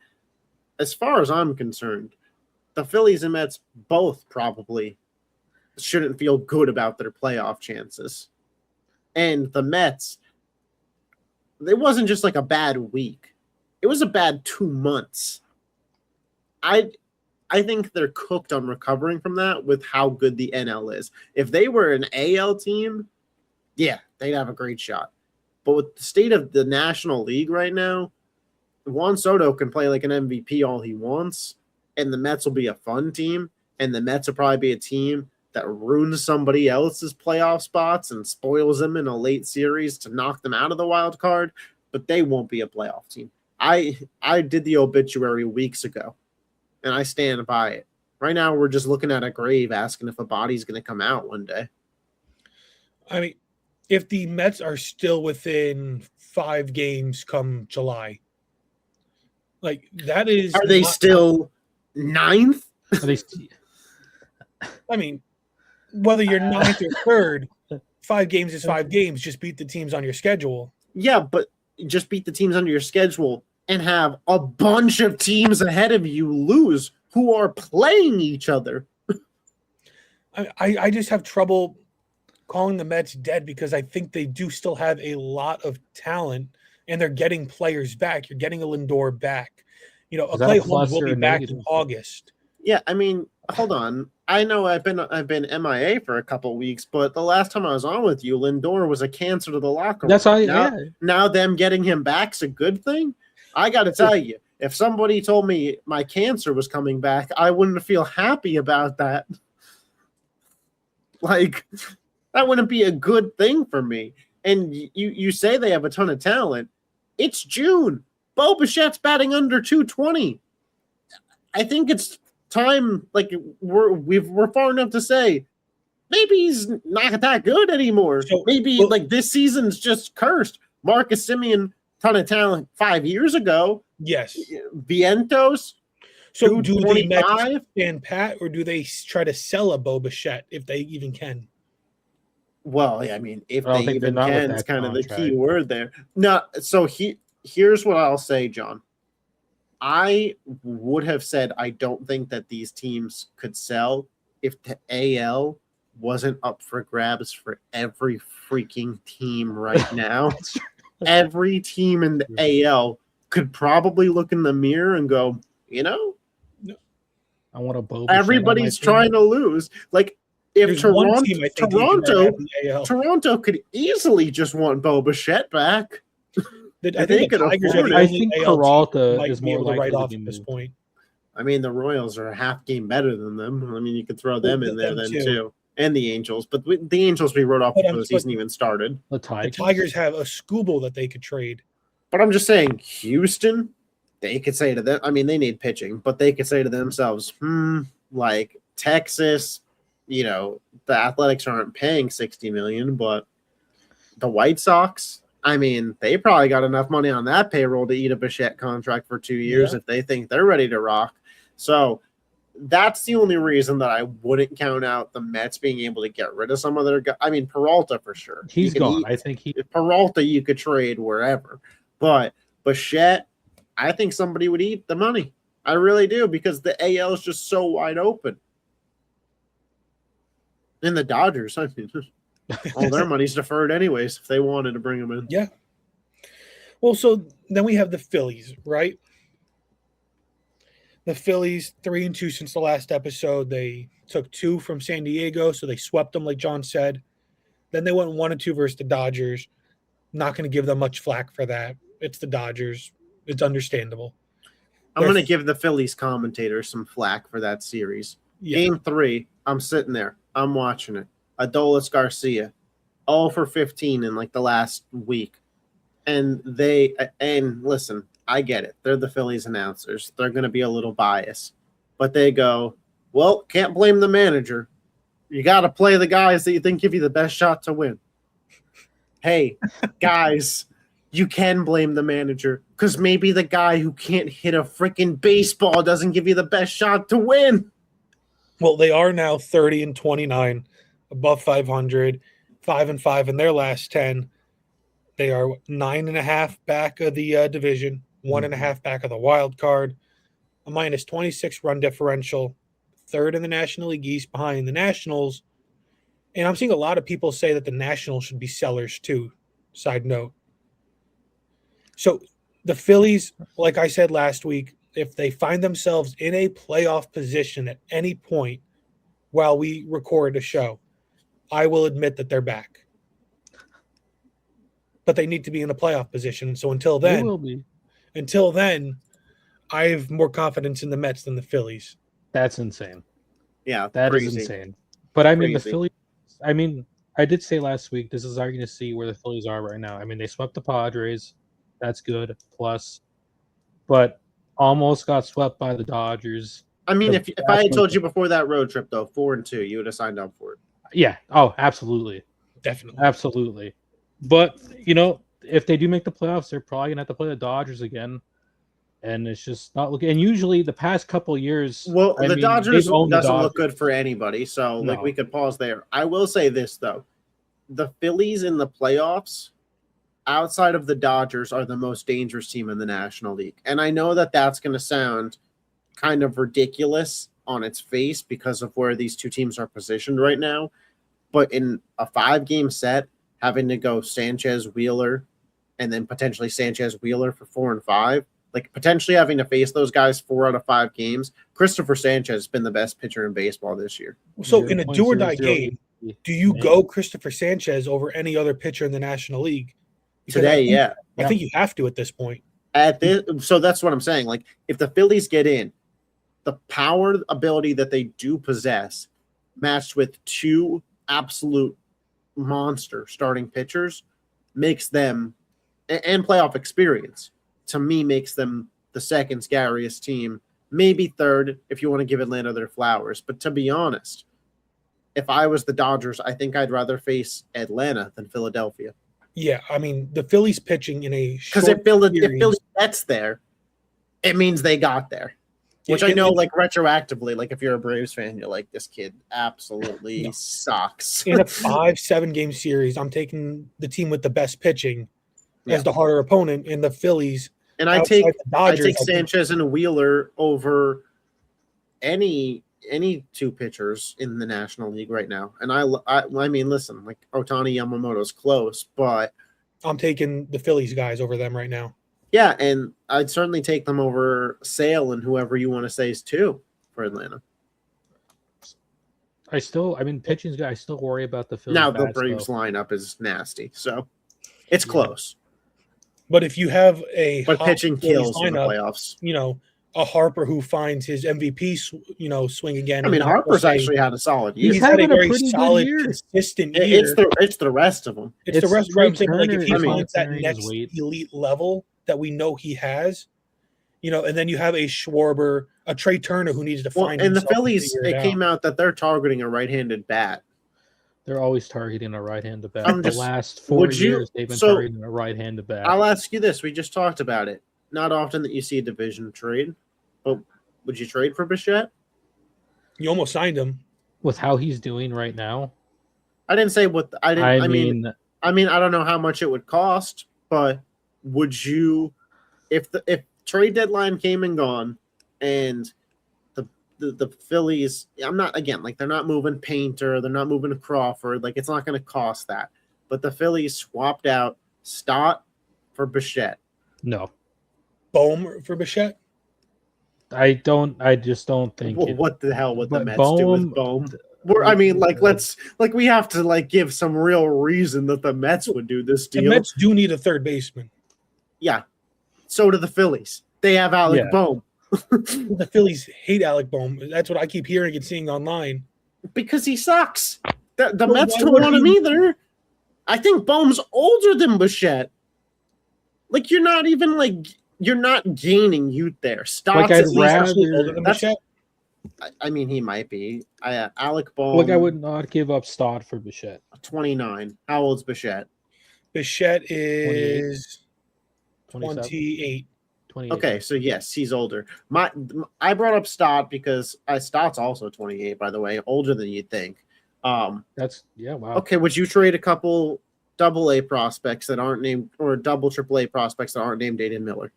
Speaker 2: As far as I'm concerned, the Phillies and Mets both probably shouldn't feel good about their playoff chances. And the Mets, it wasn't just like a bad week. It was a bad 2 months. I think they're cooked on recovering from that with how good the NL is. If they were an AL team, yeah, they'd have a great shot. But with the state of the National League right now, Juan Soto can play like an MVP all he wants, and the Mets will be a fun team, and the Mets will probably be a team that ruins somebody else's playoff spots and spoils them in a late series to knock them out of the wild card, but they won't be a playoff team. I did the obituary weeks ago, and I stand by it. Right now, we're just looking at a grave asking if a body's going to come out one day.
Speaker 1: I mean, if the Mets are still within 5 games come July, like that is.
Speaker 2: Are they still 9th?
Speaker 3: Are they
Speaker 1: I mean, whether you're 9th or 3rd, 5 games is 5 games. Just beat the teams on your schedule.
Speaker 2: Yeah, but just beat the teams under your schedule and have a bunch of teams ahead of you lose who are playing each other.
Speaker 1: I just have trouble calling the Mets dead because I think they do still have a lot of talent and they're getting players back. You're getting a Lindor back. You know, Clay Holmes will be back in August.
Speaker 2: Yeah, I mean, hold on. I know I've been MIA for a couple weeks, but the last time I was on with you, Lindor was a cancer to the locker room.
Speaker 3: That's why.
Speaker 2: Now them getting him back's a good thing. I got to tell you, if somebody told me my cancer was coming back, I wouldn't feel happy about that. Like, that wouldn't be a good thing for me. And you say they have a ton of talent. It's June. Bo Bichette's batting under 220. I think it's time. Like we're far enough to say maybe he's not that good anymore. So, maybe this season's just cursed. Marcus Semien, ton of talent 5 years ago.
Speaker 1: Yes.
Speaker 2: Vientos.
Speaker 1: So do the Mets stand pat, or do they try to sell a Bo Bichette if they even can?
Speaker 2: Well, I mean, if they even can, it's kind of the key word there. No, so here's what I'll say, John. I would have said I don't think that these teams could sell if the AL wasn't up for grabs for every freaking team right now. Every team in the AL could probably look in the mirror and go, you know,
Speaker 3: I want a Bo.
Speaker 2: Everybody's trying to lose. Like, if Toronto could easily just want Bo Bichette back.
Speaker 1: I think
Speaker 3: Peralta is more likely
Speaker 1: to be at this point.
Speaker 2: I mean, the Royals are a half game better than them. I mean, you could throw them in there then too. And the Angels. But the Angels we wrote off before the season even started.
Speaker 1: The Tigers have a Scooble that they could trade.
Speaker 2: But I'm just saying, Houston, they could say to them, I mean, they need pitching, but they could say to themselves, like Texas, you know, the Athletics aren't paying $60 million, but the White Sox, I mean, they probably got enough money on that payroll to eat a Bichette contract for 2 years if they think they're ready to rock. So that's the only reason that I wouldn't count out the Mets being able to get rid of some of their guys. I mean, Peralta for sure.
Speaker 3: He's gone. I think
Speaker 2: Peralta you could trade wherever. But Bichette, I think somebody would eat the money. I really do, because the AL is just so wide open. And the Dodgers, I mean, All their money's deferred anyways if they wanted to bring him in.
Speaker 1: Yeah. Well, so then we have the Phillies, right? The Phillies 3-2 since the last episode. They took 2 from San Diego, so they swept them, like John said. Then they went 1-2 versus the Dodgers. Not going to give them much flack for that. It's the Dodgers. It's understandable.
Speaker 2: I'm going to give the Phillies commentators some flack for that series.
Speaker 1: Yeah.
Speaker 2: Game 3, I'm sitting there. I'm watching it. Adolis Garcia, all for 15 in like the last week. And listen, I get it. They're the Phillies announcers. They're going to be a little biased. But they go, well, can't blame the manager. You got to play the guys that you think give you the best shot to win. Hey, guys, you can blame the manager because maybe the guy who can't hit a freaking baseball doesn't give you the best shot to win.
Speaker 1: Well, they are now 30-29, above 500, 5-5 in their last 10. They are 9.5 back of the division, 1.5 back of the wild card, a minus 26 run differential, third in the National League East behind the Nationals. And I'm seeing a lot of people say that the Nationals should be sellers too. Side note. So the Phillies, like I said last week, if they find themselves in a playoff position at any point while we record a show, I will admit that they're back. But they need to be in a playoff position. So until
Speaker 3: They
Speaker 1: then,
Speaker 3: will be.
Speaker 1: I have more confidence in the Mets than the Phillies.
Speaker 3: That's insane.
Speaker 2: Yeah,
Speaker 3: That is
Speaker 2: crazy.
Speaker 3: insane. But I mean, the
Speaker 2: Crazy.
Speaker 3: Phillies. I mean, I did say last week this is arguing to see where the Phillies are right now. I mean, they swept the Padres. That's good. Plus, but almost got swept by the Dodgers.
Speaker 2: I mean,
Speaker 3: The
Speaker 2: if I had
Speaker 3: Astros-
Speaker 2: told you before that road trip, though, 4-2, you would have signed up for it.
Speaker 3: Yeah. Oh, absolutely.
Speaker 1: Definitely.
Speaker 3: Absolutely. But, if they do make the playoffs, they're probably going to have to play the Dodgers again. And it's just not looking. And usually the past couple of years.
Speaker 2: Well, the Dodgers
Speaker 3: they've owned
Speaker 2: doesn't look good for anybody. So,
Speaker 3: No.
Speaker 2: we could pause there. I will say this, though. The Phillies in the playoffs, outside of the Dodgers, are the most dangerous team in the National League. And I know that that's going to sound kind of ridiculous on its face because of where these two teams are positioned right now. But in a 5-game set, having to go Sanchez, Wheeler, and then potentially Sanchez, Wheeler for 4 and 5, like potentially having to face those guys 4 out of 5 games. Christopher Sanchez has been the best pitcher in baseball this year.
Speaker 1: So in a do or die
Speaker 3: 0.008.
Speaker 1: game, do you go Christopher Sanchez over any other pitcher in the National League? Because
Speaker 2: Today,
Speaker 1: I think you have to at this point.
Speaker 2: So that's what I'm saying. Like, if the Phillies get in, the power ability that they do possess, matched with 2 absolute monster starting pitchers, makes them, and playoff experience, to me, makes them the second scariest team, maybe third if you want to give Atlanta their flowers. But to be honest, if I was the Dodgers, I think I'd rather face Atlanta than Philadelphia.
Speaker 1: Yeah, I mean, the Phillies pitching in a
Speaker 2: Because
Speaker 1: short
Speaker 2: if Philly
Speaker 1: series-
Speaker 2: gets there, it means they got there. Which I know, like, retroactively, like, if you're a Braves fan, you're like, this kid absolutely sucks.
Speaker 1: in a 5-7 game series, I'm taking the team with the best pitching
Speaker 2: Yeah.
Speaker 1: as the harder opponent in the Phillies.
Speaker 2: And I
Speaker 1: outside
Speaker 2: take
Speaker 1: the Dodgers, I think-
Speaker 2: Sanchez and Wheeler over any 2 pitchers in the National League right now. And I mean, listen, like, Ohtani Yamamoto's close, but
Speaker 1: I'm taking the Phillies guys over them right now.
Speaker 2: yeah, and I'd certainly take them over Sale and whoever you want to say is 2 for Atlanta.
Speaker 3: pitching's guy. I still worry about the Phillies.
Speaker 2: Now the
Speaker 3: bats,
Speaker 2: Braves
Speaker 3: though.
Speaker 2: lineup is nasty, so it's
Speaker 3: Yeah.
Speaker 2: close.
Speaker 1: But if you have a
Speaker 2: But
Speaker 1: hot
Speaker 2: pitching
Speaker 1: Phillies
Speaker 2: kills in the
Speaker 1: lineup,
Speaker 2: playoffs.
Speaker 1: A Harper who finds his MVP, swing again.
Speaker 2: I mean,
Speaker 1: and
Speaker 2: Harper's
Speaker 1: say
Speaker 2: actually had a solid year.
Speaker 1: he's had a
Speaker 3: having a
Speaker 1: very
Speaker 3: pretty good
Speaker 1: solid,
Speaker 3: year.
Speaker 1: consistent year.
Speaker 2: It's the rest of them.
Speaker 1: It's the rest of
Speaker 3: Trey
Speaker 1: what I'm saying. Like, if he
Speaker 3: Turner is
Speaker 1: finds that
Speaker 3: carrying
Speaker 1: next
Speaker 3: his weight.
Speaker 1: elite level that we know he has, and then you have a Schwarber, a Trey Turner who needs to
Speaker 2: Well,
Speaker 1: find
Speaker 2: and the
Speaker 1: himself and
Speaker 2: Phillies,
Speaker 1: figure
Speaker 2: it
Speaker 1: out.
Speaker 2: came out that they're targeting a right-handed bat.
Speaker 3: They're always targeting a right-handed bat.
Speaker 2: I'm
Speaker 3: The
Speaker 2: just-
Speaker 3: last 4
Speaker 2: would you-
Speaker 3: years, they've been
Speaker 2: so-
Speaker 3: targeting a right-handed bat.
Speaker 2: I'll ask you this: we just talked about it. Not often that you see a division trade, but would you trade for Bichette?
Speaker 1: You almost signed him.
Speaker 3: With how he's doing right now,
Speaker 2: I didn't say what I didn't.
Speaker 3: I mean,
Speaker 2: I don't know how much it would cost, but would you, if trade deadline came and gone, and the Phillies, I'm not again like they're not moving Painter, they're not moving Crawford, like it's not going to cost that. But the Phillies swapped out Stott for Bichette.
Speaker 3: No,
Speaker 1: Bohm for Bichette.
Speaker 3: I just don't think.
Speaker 2: Well, what the hell would the
Speaker 3: but
Speaker 2: Mets do with Bohm? I mean, like we have to like give some real reason that the Mets would do this
Speaker 1: The
Speaker 2: deal.
Speaker 1: Mets do need a third baseman.
Speaker 2: Yeah, so do the Phillies. They have Alec
Speaker 3: Yeah.
Speaker 2: Bohm.
Speaker 1: The Phillies hate Alec Bohm. That's what I keep hearing and seeing online.
Speaker 2: Because he sucks. The
Speaker 1: Well,
Speaker 2: Mets
Speaker 1: why
Speaker 2: don't
Speaker 1: would
Speaker 2: want him
Speaker 1: he-
Speaker 2: either. I think Bohm's older than Bichette. Like you're not gaining youth there. Stott's
Speaker 3: Like, I'd
Speaker 2: at least
Speaker 1: Actually older than
Speaker 2: that's-
Speaker 1: Bichette.
Speaker 2: I mean, he might be. Alec Bohm.
Speaker 3: Like, I would not give up Stott for Bichette.
Speaker 2: 29. How old's Bichette?
Speaker 1: Bichette is
Speaker 3: 27,
Speaker 1: 28.
Speaker 3: 28.
Speaker 2: Okay, so yes, he's older. I brought up Stott because Stott's also 28, by the way, older than you'd think.
Speaker 3: Wow.
Speaker 2: Okay, would you trade a couple double-A prospects that aren't named or double triple-A prospects that aren't named Aiden Miller?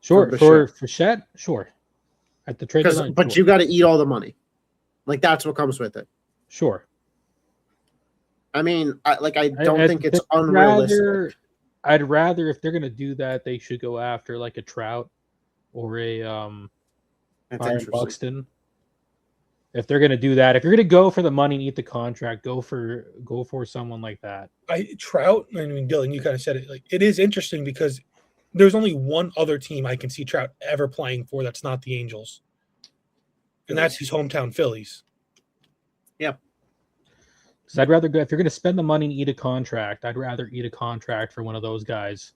Speaker 3: Sure,
Speaker 2: for
Speaker 3: for Bichette, sure. At the trade deadline,
Speaker 2: But
Speaker 3: sure.
Speaker 2: you got to eat all the money. Like that's what comes with it.
Speaker 3: Sure.
Speaker 2: I mean, I don't think it's
Speaker 3: I'd
Speaker 2: unrealistic.
Speaker 3: I'd rather, if they're gonna do that, they should go after like a Trout or a
Speaker 2: That's
Speaker 3: Byron
Speaker 2: interesting.
Speaker 3: Buxton. If they're gonna do that, if you're gonna go for the money and eat the contract, go for someone like that.
Speaker 1: Trout. I mean, Dylan, you kind of said it. Like it is interesting because there's only one other team I can see Trout ever playing for that's not the Angels, and that's his hometown Phillies.
Speaker 3: So I'd rather go, if you're gonna spend the money and eat a contract, I'd rather eat a contract for one of those guys.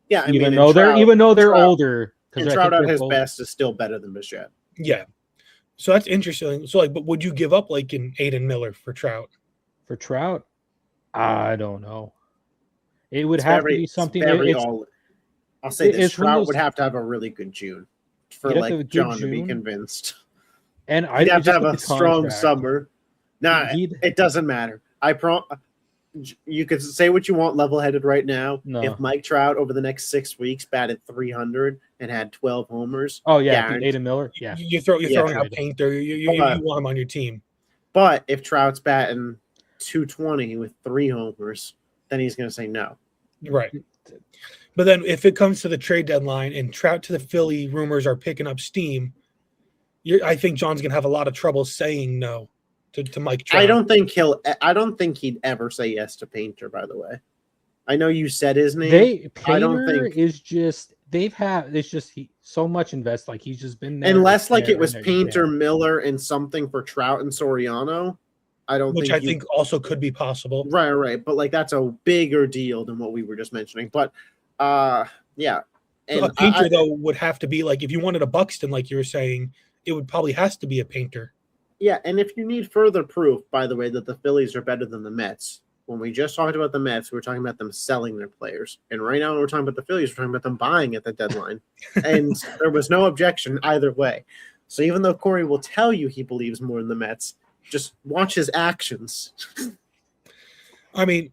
Speaker 2: Yeah, I
Speaker 3: even
Speaker 2: mean,
Speaker 3: though they're
Speaker 2: Trout-
Speaker 3: older.
Speaker 2: and
Speaker 3: I
Speaker 2: Trout
Speaker 3: think
Speaker 2: at
Speaker 3: they're
Speaker 2: his
Speaker 3: both-
Speaker 2: best is still better than Bichette.
Speaker 1: Yeah, so that's interesting. So, like, but would you give up like an Aiden Miller for Trout?
Speaker 3: For Trout, I don't know. It would
Speaker 2: It's
Speaker 3: have
Speaker 2: very-
Speaker 3: to be
Speaker 2: it's
Speaker 3: something.
Speaker 2: very I'll say this:
Speaker 3: it's one of
Speaker 2: Trout
Speaker 3: those-
Speaker 2: would have to have a really good June for
Speaker 3: He'd have to have a
Speaker 2: like
Speaker 3: good
Speaker 2: John to be
Speaker 3: June.
Speaker 2: convinced.
Speaker 3: and
Speaker 2: He'd have to
Speaker 3: just
Speaker 2: have
Speaker 3: with
Speaker 2: a
Speaker 3: the
Speaker 2: strong
Speaker 3: contract,
Speaker 2: summer. Nah,
Speaker 3: he'd-
Speaker 2: it doesn't matter. You could say what you want, level-headed right now.
Speaker 3: No.
Speaker 2: If Mike Trout over the next 6 weeks batted 300 and had 12 homers,
Speaker 3: Oh yeah,
Speaker 2: guaranteed.
Speaker 3: Aiden Miller. Yeah,
Speaker 1: You're throwing out
Speaker 3: trade.
Speaker 1: Painter. You want him on your team.
Speaker 2: But if Trout's batting 220 with 3 homers, then he's going to say no.
Speaker 1: Right. But then if it comes to the trade deadline and Trout to the Philly rumors are picking up steam, I think John's going to have a lot of trouble saying no to Mike Trout.
Speaker 2: I don't think he'd ever say yes to Painter, by the way. I know you said his name. I don't
Speaker 3: Painter
Speaker 2: think-
Speaker 3: is just so much invest. Like he's just been there.
Speaker 2: Unless like
Speaker 3: there,
Speaker 2: it was
Speaker 3: and there,
Speaker 2: Painter,
Speaker 3: yeah.
Speaker 2: Miller, and something for Trout and Soriano. I don't
Speaker 1: Which
Speaker 2: think
Speaker 1: I think also could be possible.
Speaker 2: Right. But like that's a bigger deal than what we were just mentioning. But yeah. And
Speaker 1: A Painter, though, would have to be like, if you wanted a Buxton, like you were saying, it would probably has to be a Painter.
Speaker 2: yeah, and if you need further proof, by the way, that the Phillies are better than the Mets, when we just talked about the Mets, we were talking about them selling their players. And right now, when we're talking about the Phillies, we're talking about them buying at the deadline. And there was no objection either way. So even though Corey will tell you he believes more in the Mets, just watch his actions.
Speaker 1: I mean,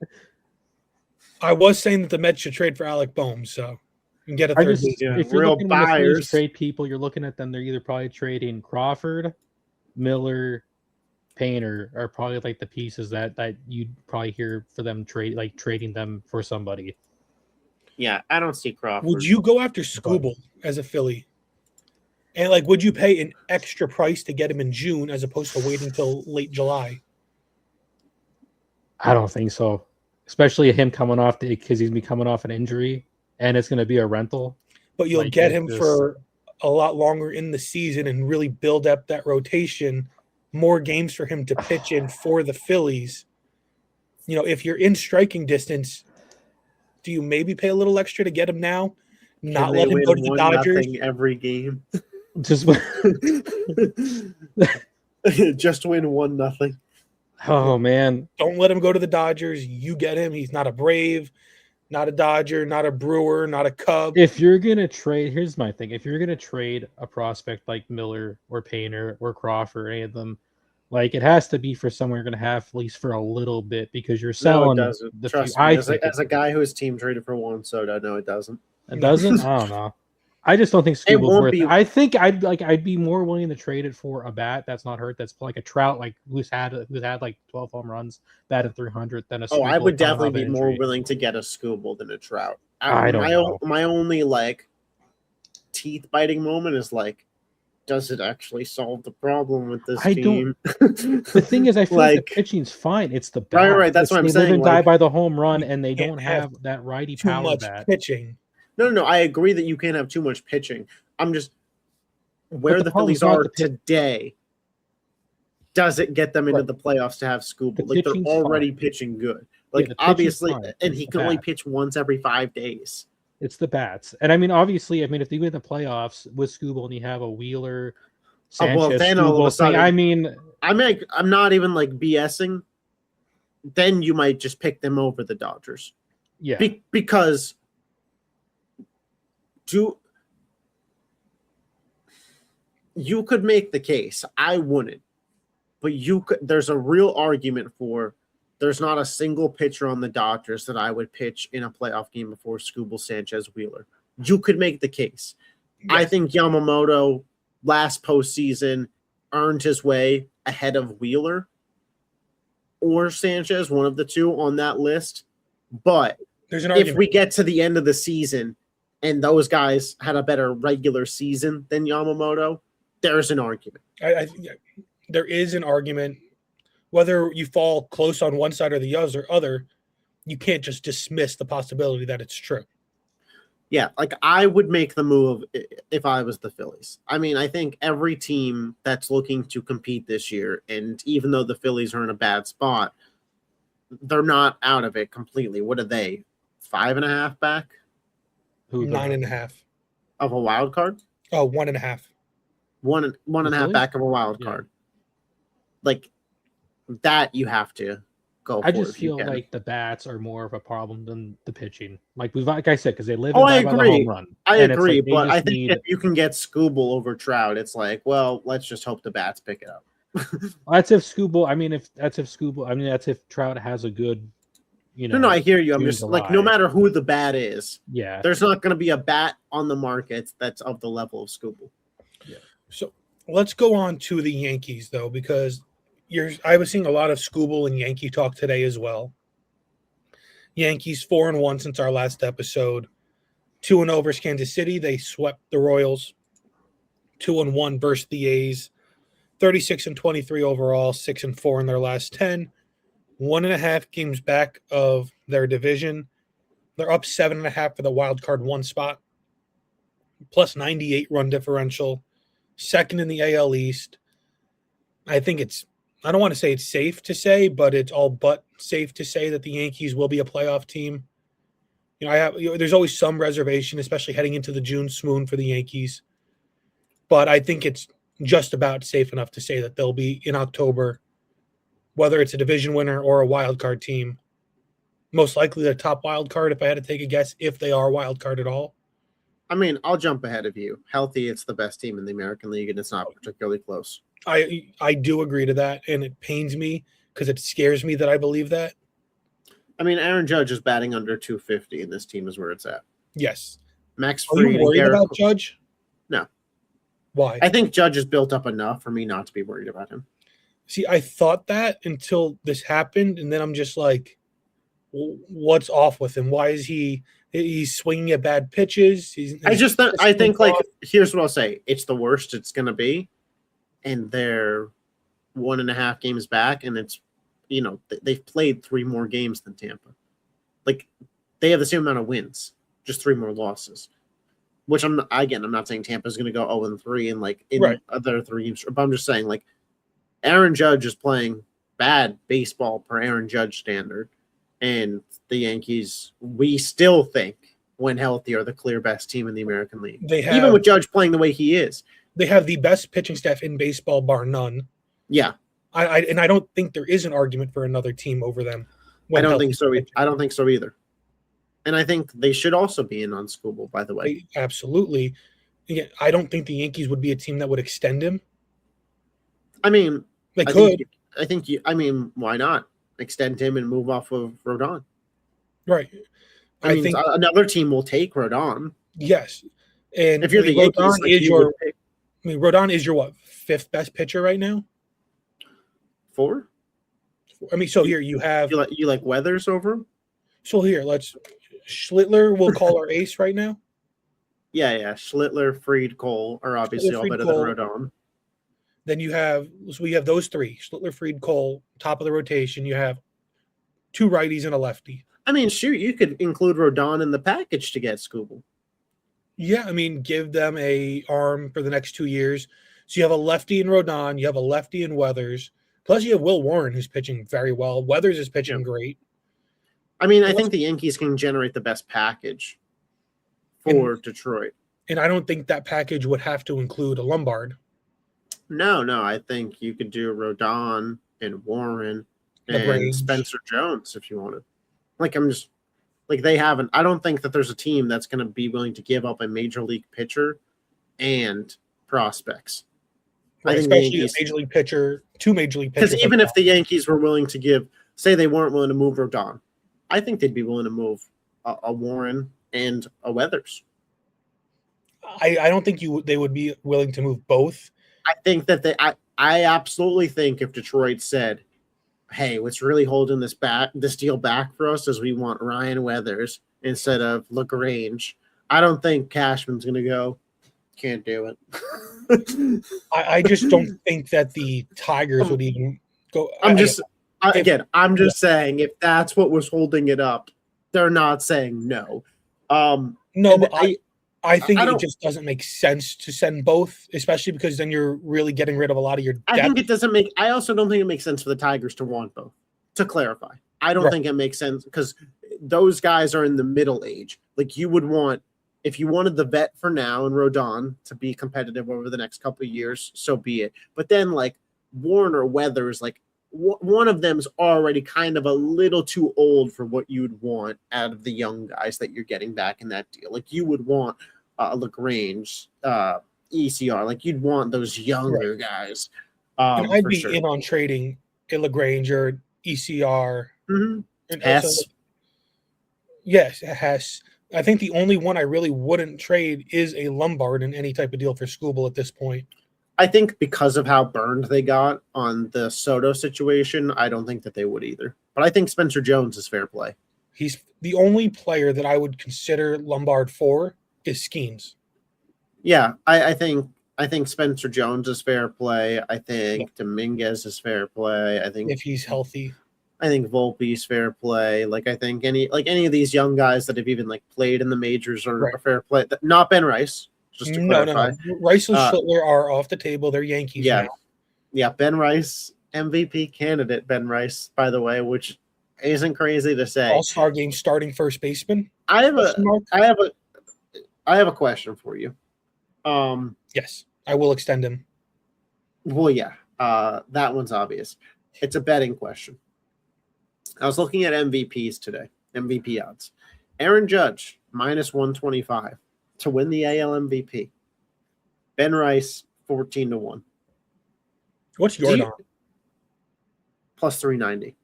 Speaker 1: I was saying that the Mets should trade for Alec Bohm, so and get a third baseman.
Speaker 2: yeah,
Speaker 3: if you're
Speaker 2: real
Speaker 3: looking at the Phillies
Speaker 2: buyers.
Speaker 3: to trade people, you're looking at them. They're either probably trading Crawford, Miller, Painter, are probably like the pieces that you'd probably hear for them trading them for somebody.
Speaker 2: Yeah, I don't see Crawford.
Speaker 1: Would you go after Skubal as a Philly? And like, would you pay an extra price to get him in June as opposed to waiting until late July?
Speaker 3: I don't think so, especially him coming off because he's been coming off an injury, and it's going to be a rental.
Speaker 1: But you'll
Speaker 3: Like,
Speaker 1: get
Speaker 3: it's
Speaker 1: him
Speaker 3: just-
Speaker 1: for a lot longer in the season and really build up that rotation. More games for him to pitch in for the Phillies. You know, if you're in striking distance, do you maybe pay a little extra to get him now? Not
Speaker 2: Can they
Speaker 1: let him
Speaker 2: win
Speaker 1: go to the
Speaker 2: 1-0
Speaker 1: Dodgers.
Speaker 2: every game?
Speaker 3: Just
Speaker 2: Just win 1-0.
Speaker 3: oh man,
Speaker 1: Don't let him go to the Dodgers. You get him. He's not a Brave, not a Dodger, not a Brewer, not a Cub.
Speaker 3: if you're gonna trade, here's my thing: if you're gonna trade a prospect like Miller or Painter or Crawford, any of them, like it has to be for someone you're gonna have at least for a little bit because you're
Speaker 2: No,
Speaker 3: selling.
Speaker 2: it doesn't.
Speaker 3: the
Speaker 2: Trust
Speaker 3: few-
Speaker 2: me.
Speaker 3: I
Speaker 2: As
Speaker 3: think
Speaker 2: a guy who his team traded for Juan Soto, no, it doesn't.
Speaker 3: it doesn't. I don't know. I just don't think
Speaker 2: It
Speaker 3: Scooble's
Speaker 2: won't
Speaker 3: worth
Speaker 2: be-
Speaker 3: it. I think I'd be more willing to trade it for a bat that's not hurt, that's like a Trout, like who's had like 12 home runs, batted 300, than a
Speaker 2: Oh, I
Speaker 3: Scooble
Speaker 2: would
Speaker 3: coming
Speaker 2: definitely
Speaker 3: off an
Speaker 2: be more
Speaker 3: injury.
Speaker 2: willing to get a Scooble than a Trout.
Speaker 3: I don't know.
Speaker 2: My only like teeth biting moment is like, does it actually solve the problem with this
Speaker 3: I
Speaker 2: team?
Speaker 3: The thing is, I feel like the
Speaker 2: Like,
Speaker 3: pitching's fine. It's the bat.
Speaker 2: right. That's what I'm
Speaker 3: They live
Speaker 2: saying.
Speaker 3: and die
Speaker 2: Like,
Speaker 3: by the home run,
Speaker 1: You
Speaker 3: and they
Speaker 1: can't
Speaker 3: don't
Speaker 1: have
Speaker 3: have that righty
Speaker 1: too
Speaker 3: power
Speaker 1: much
Speaker 3: bat.
Speaker 1: pitching.
Speaker 2: no. I agree that you can't have too much pitching. I'm just where
Speaker 3: the
Speaker 2: the
Speaker 3: problem's
Speaker 2: Phillies
Speaker 3: not
Speaker 2: are
Speaker 3: the pitch-
Speaker 2: today. Does it get them into
Speaker 3: Right.
Speaker 2: the playoffs to have Scooble?
Speaker 3: The
Speaker 2: Like, they're
Speaker 3: pitching's
Speaker 2: already
Speaker 3: fine.
Speaker 2: pitching good. Like,
Speaker 3: the pitching's
Speaker 2: obviously,
Speaker 3: fine.
Speaker 2: and he
Speaker 3: It's the
Speaker 2: can only
Speaker 3: bat.
Speaker 2: pitch once every 5 days.
Speaker 3: It's the bats, and I mean, obviously, if you win the playoffs with Scooble and you have a Wheeler,
Speaker 2: Oh, well,
Speaker 3: Sanchez,
Speaker 2: then all of a
Speaker 3: Scooble thing,
Speaker 2: sudden-
Speaker 3: I mean,
Speaker 2: I'm not even like BSing. Then you might just pick them over the Dodgers.
Speaker 3: yeah,
Speaker 2: Because you could make the case. I wouldn't. But there's a real argument for there's not a single pitcher on the Dodgers that I would pitch in a playoff game before Scooble, Sanchez, Wheeler. You could make the case. I
Speaker 1: Yes.
Speaker 2: think Yamamoto last postseason earned his way ahead of Wheeler or Sanchez, one of the two on that list. But
Speaker 1: There's an
Speaker 2: if
Speaker 1: argument.
Speaker 2: we get to the end of the season and those guys had a better regular season than Yamamoto, there's an argument.
Speaker 1: There is an argument. Whether you fall close on one side or the other, you can't just dismiss the possibility that it's true.
Speaker 2: Yeah, like I would make the move if I was the Phillies. I mean, I think every team that's looking to compete this year, and even though the Phillies are in a bad spot, they're not out of it completely. What are they? 5.5 back
Speaker 3: who the-
Speaker 1: 9.5.
Speaker 2: of a wild card?
Speaker 1: Oh, 1.5.
Speaker 2: One and a half
Speaker 3: Phillies?
Speaker 2: back of a wild
Speaker 3: Yeah.
Speaker 2: card. Like that you have to go for.
Speaker 3: I just
Speaker 2: if you
Speaker 3: feel
Speaker 2: can.
Speaker 3: like the bats are more of a problem than the pitching. Like I said, because they live
Speaker 2: Oh,
Speaker 3: and
Speaker 2: I
Speaker 3: die by the
Speaker 2: agree.
Speaker 3: home run.
Speaker 2: I
Speaker 3: And it's
Speaker 2: agree,
Speaker 3: like they
Speaker 2: but
Speaker 3: just
Speaker 2: I think
Speaker 3: need-
Speaker 2: if you can get Scooble over Trout, it's like, well, let's just hope the bats pick it up.
Speaker 3: That's if Scooble. That's if Trout has a good,
Speaker 2: No, I hear you. I'm
Speaker 3: June,
Speaker 2: just like, no
Speaker 3: July.
Speaker 2: matter who the bat is,
Speaker 3: yeah.
Speaker 2: there's not going to be a bat on the market that's of the level of Scooble.
Speaker 1: So let's go on to the Yankees, though, because I was seeing a lot of Scooble and Yankee talk today as well. Yankees 4-1 since our last episode. 2-0 versus Kansas City. They swept the Royals. 2-1 versus the A's. 36-23 overall. 6-4 in their last 10. 1.5 games back of their division. They're up 7.5 for the wild card 1 spot. Plus 98 run differential. Second in the AL East. I don't want to say it's safe to say, but it's all but safe to say that the Yankees will be a playoff team. There's always some reservation, especially heading into the June swoon for the Yankees. But I think it's just about safe enough to say that they'll be in October, whether it's a division winner or a wild card team. Most likely the top wild card, if I had to take a guess, if they are wild card at all.
Speaker 2: I mean, I'll jump ahead of you. Healthy, it's the best team in the American League, and it's not particularly close.
Speaker 1: I do agree to that, and it pains me because it scares me that I believe that.
Speaker 2: I mean, Aaron Judge is batting under 250, and this team is where it's at.
Speaker 1: Yes.
Speaker 2: Max
Speaker 1: Are
Speaker 2: Fried
Speaker 1: you
Speaker 2: and
Speaker 1: worried
Speaker 2: Garrett.
Speaker 1: about Judge?
Speaker 2: No.
Speaker 1: Why?
Speaker 2: I think Judge is built up enough for me not to be worried about him.
Speaker 1: See, I thought that until this happened, and then I'm just like, what's off with him? Why is he's swinging at bad pitches?
Speaker 2: I think like here's what I'll say: it's the worst it's gonna be, and they're 1.5 games back, and it's they've played 3 more games than Tampa. Like they have the same amount of wins, just 3 more losses. Which I'm not saying Tampa's gonna go 0-3 and like in
Speaker 1: Right.
Speaker 2: other 3 games, but I'm just saying like Aaron Judge is playing bad baseball per Aaron Judge standard. And the Yankees, we still think, when healthy, are the clear best team in the American League. Even with Judge playing the way he is.
Speaker 1: They have the best pitching staff in baseball, bar none.
Speaker 2: Yeah.
Speaker 1: I don't think there is an argument for another team over them.
Speaker 2: I don't think so. I don't think so either. And I think they should also be in on Scooble, by the way.
Speaker 1: Absolutely. Again, I don't think the Yankees would be a team that would extend him.
Speaker 2: I mean,
Speaker 1: They could.
Speaker 2: Why not? Extend him and move off of Rodon.
Speaker 1: Right.
Speaker 2: I think another team will take Rodon.
Speaker 1: Yes. And
Speaker 2: If you're the Yankees, like,
Speaker 1: Rodon is your what, fifth best pitcher right now?
Speaker 2: 4?
Speaker 1: I mean, so here you have.
Speaker 2: You like Weathers over him?
Speaker 1: So here, Schlittler we'll call our ace right now.
Speaker 2: Yeah. Schlittler, Fried, Cole are obviously all better than Rodon.
Speaker 1: Then we have those three: Schlittler, Fried, Cole, top of the rotation. You have 2 righties and a lefty.
Speaker 2: I mean, shoot, you could include Rodon in the package to get Scooble.
Speaker 1: Yeah, I mean, give them a arm for the next 2 years. So you have a lefty in Rodon, you have a lefty in Weathers. Plus, you have Will Warren, who's pitching very well. Weathers is pitching great.
Speaker 2: I mean, I think the Yankees can generate the best package for Detroit.
Speaker 1: And I don't think that package would have to include a Lombard.
Speaker 2: No. I think you could do Rodon and Warren and Spencer Jones if you wanted. I don't think that there's a team that's going to be willing to give up a major league pitcher and prospects.
Speaker 1: Right, especially a major league pitcher, 2 major league pitchers.
Speaker 2: Because even if the Yankees were willing to say they weren't willing to move Rodon, I think they'd be willing to move a Warren and a Weathers.
Speaker 1: I don't think they would be willing to move both.
Speaker 2: I think that I absolutely think if Detroit said, hey, what's really holding this deal back for us is we want Ryan Weathers instead of LaGrange. I don't think Cashman's going to go, can't do it.
Speaker 1: I just don't think that the Tigers would even go.
Speaker 2: I'm just saying if that's what was holding it up, they're not saying no.
Speaker 1: No, but I think it just doesn't make sense to send both, especially because then you're really getting rid of a lot of your depth.
Speaker 2: I also don't think it makes sense for the Tigers to want both. To clarify, I don't think it makes sense because those guys are in the middle age. Like you would want, if you wanted the vet for now and Rodon to be competitive over the next couple of years, so be it. But then like Warren or Weathers, like one of them's already kind of a little too old for what you'd want out of the young guys that you're getting back in that deal. Like you would want LaGrange, ECR, like you'd want those younger guys.
Speaker 1: And I'd be in on trading a LaGrange or ECR.
Speaker 2: Mm-hmm.
Speaker 1: Yes, Hess. I think the only one I really wouldn't trade is a Lombard in any type of deal for Scooble at this point.
Speaker 2: I think because of how burned they got on the Soto situation, I don't think that they would either. But I think Spencer Jones is fair play.
Speaker 1: He's the only player that I would consider Lombard for is Skeens.
Speaker 2: Yeah, I think Spencer Jones is fair play. I think Dominguez is fair play. I think
Speaker 1: if he's healthy.
Speaker 2: I think Volpe's fair play. Like I think any of these young guys that have even like played in the majors are fair play. Not Ben Rice. Just to clarify.
Speaker 1: No. Rice and Schlittler are off the table. They're Yankees.
Speaker 2: Yeah.
Speaker 1: Now.
Speaker 2: Yeah. Ben Rice, MVP candidate, Ben Rice, by the way, which isn't crazy to say.
Speaker 1: All-Star game starting first baseman.
Speaker 2: I have a question for you.
Speaker 1: Yes, I will extend him.
Speaker 2: Well, yeah. That one's obvious. It's a betting question. I was looking at MVPs today, MVP odds. Aaron Judge, -125 to win the AL MVP. Ben Rice, 14-1.
Speaker 1: What's your odds?
Speaker 2: +390.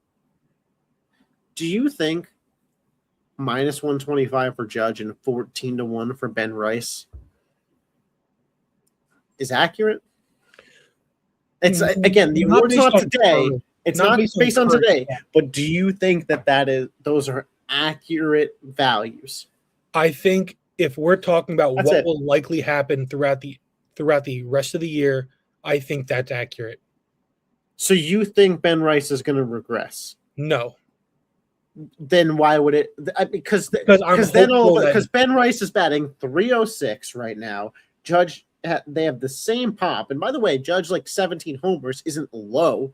Speaker 2: Do you think -125 for Judge and 14-1 for Ben Rice is accurate? It's again, the award's not today. It's not based on today, but do you think that those are accurate values?
Speaker 1: I think if we're talking about what will likely happen throughout the rest of the year, I think that's accurate.
Speaker 2: So you think Ben Rice is going to regress?
Speaker 1: No.
Speaker 2: Then why would it? Because Ben Rice is batting 306 right now. Judge, they have the same pop, and by the way, Judge like 17 homers isn't low.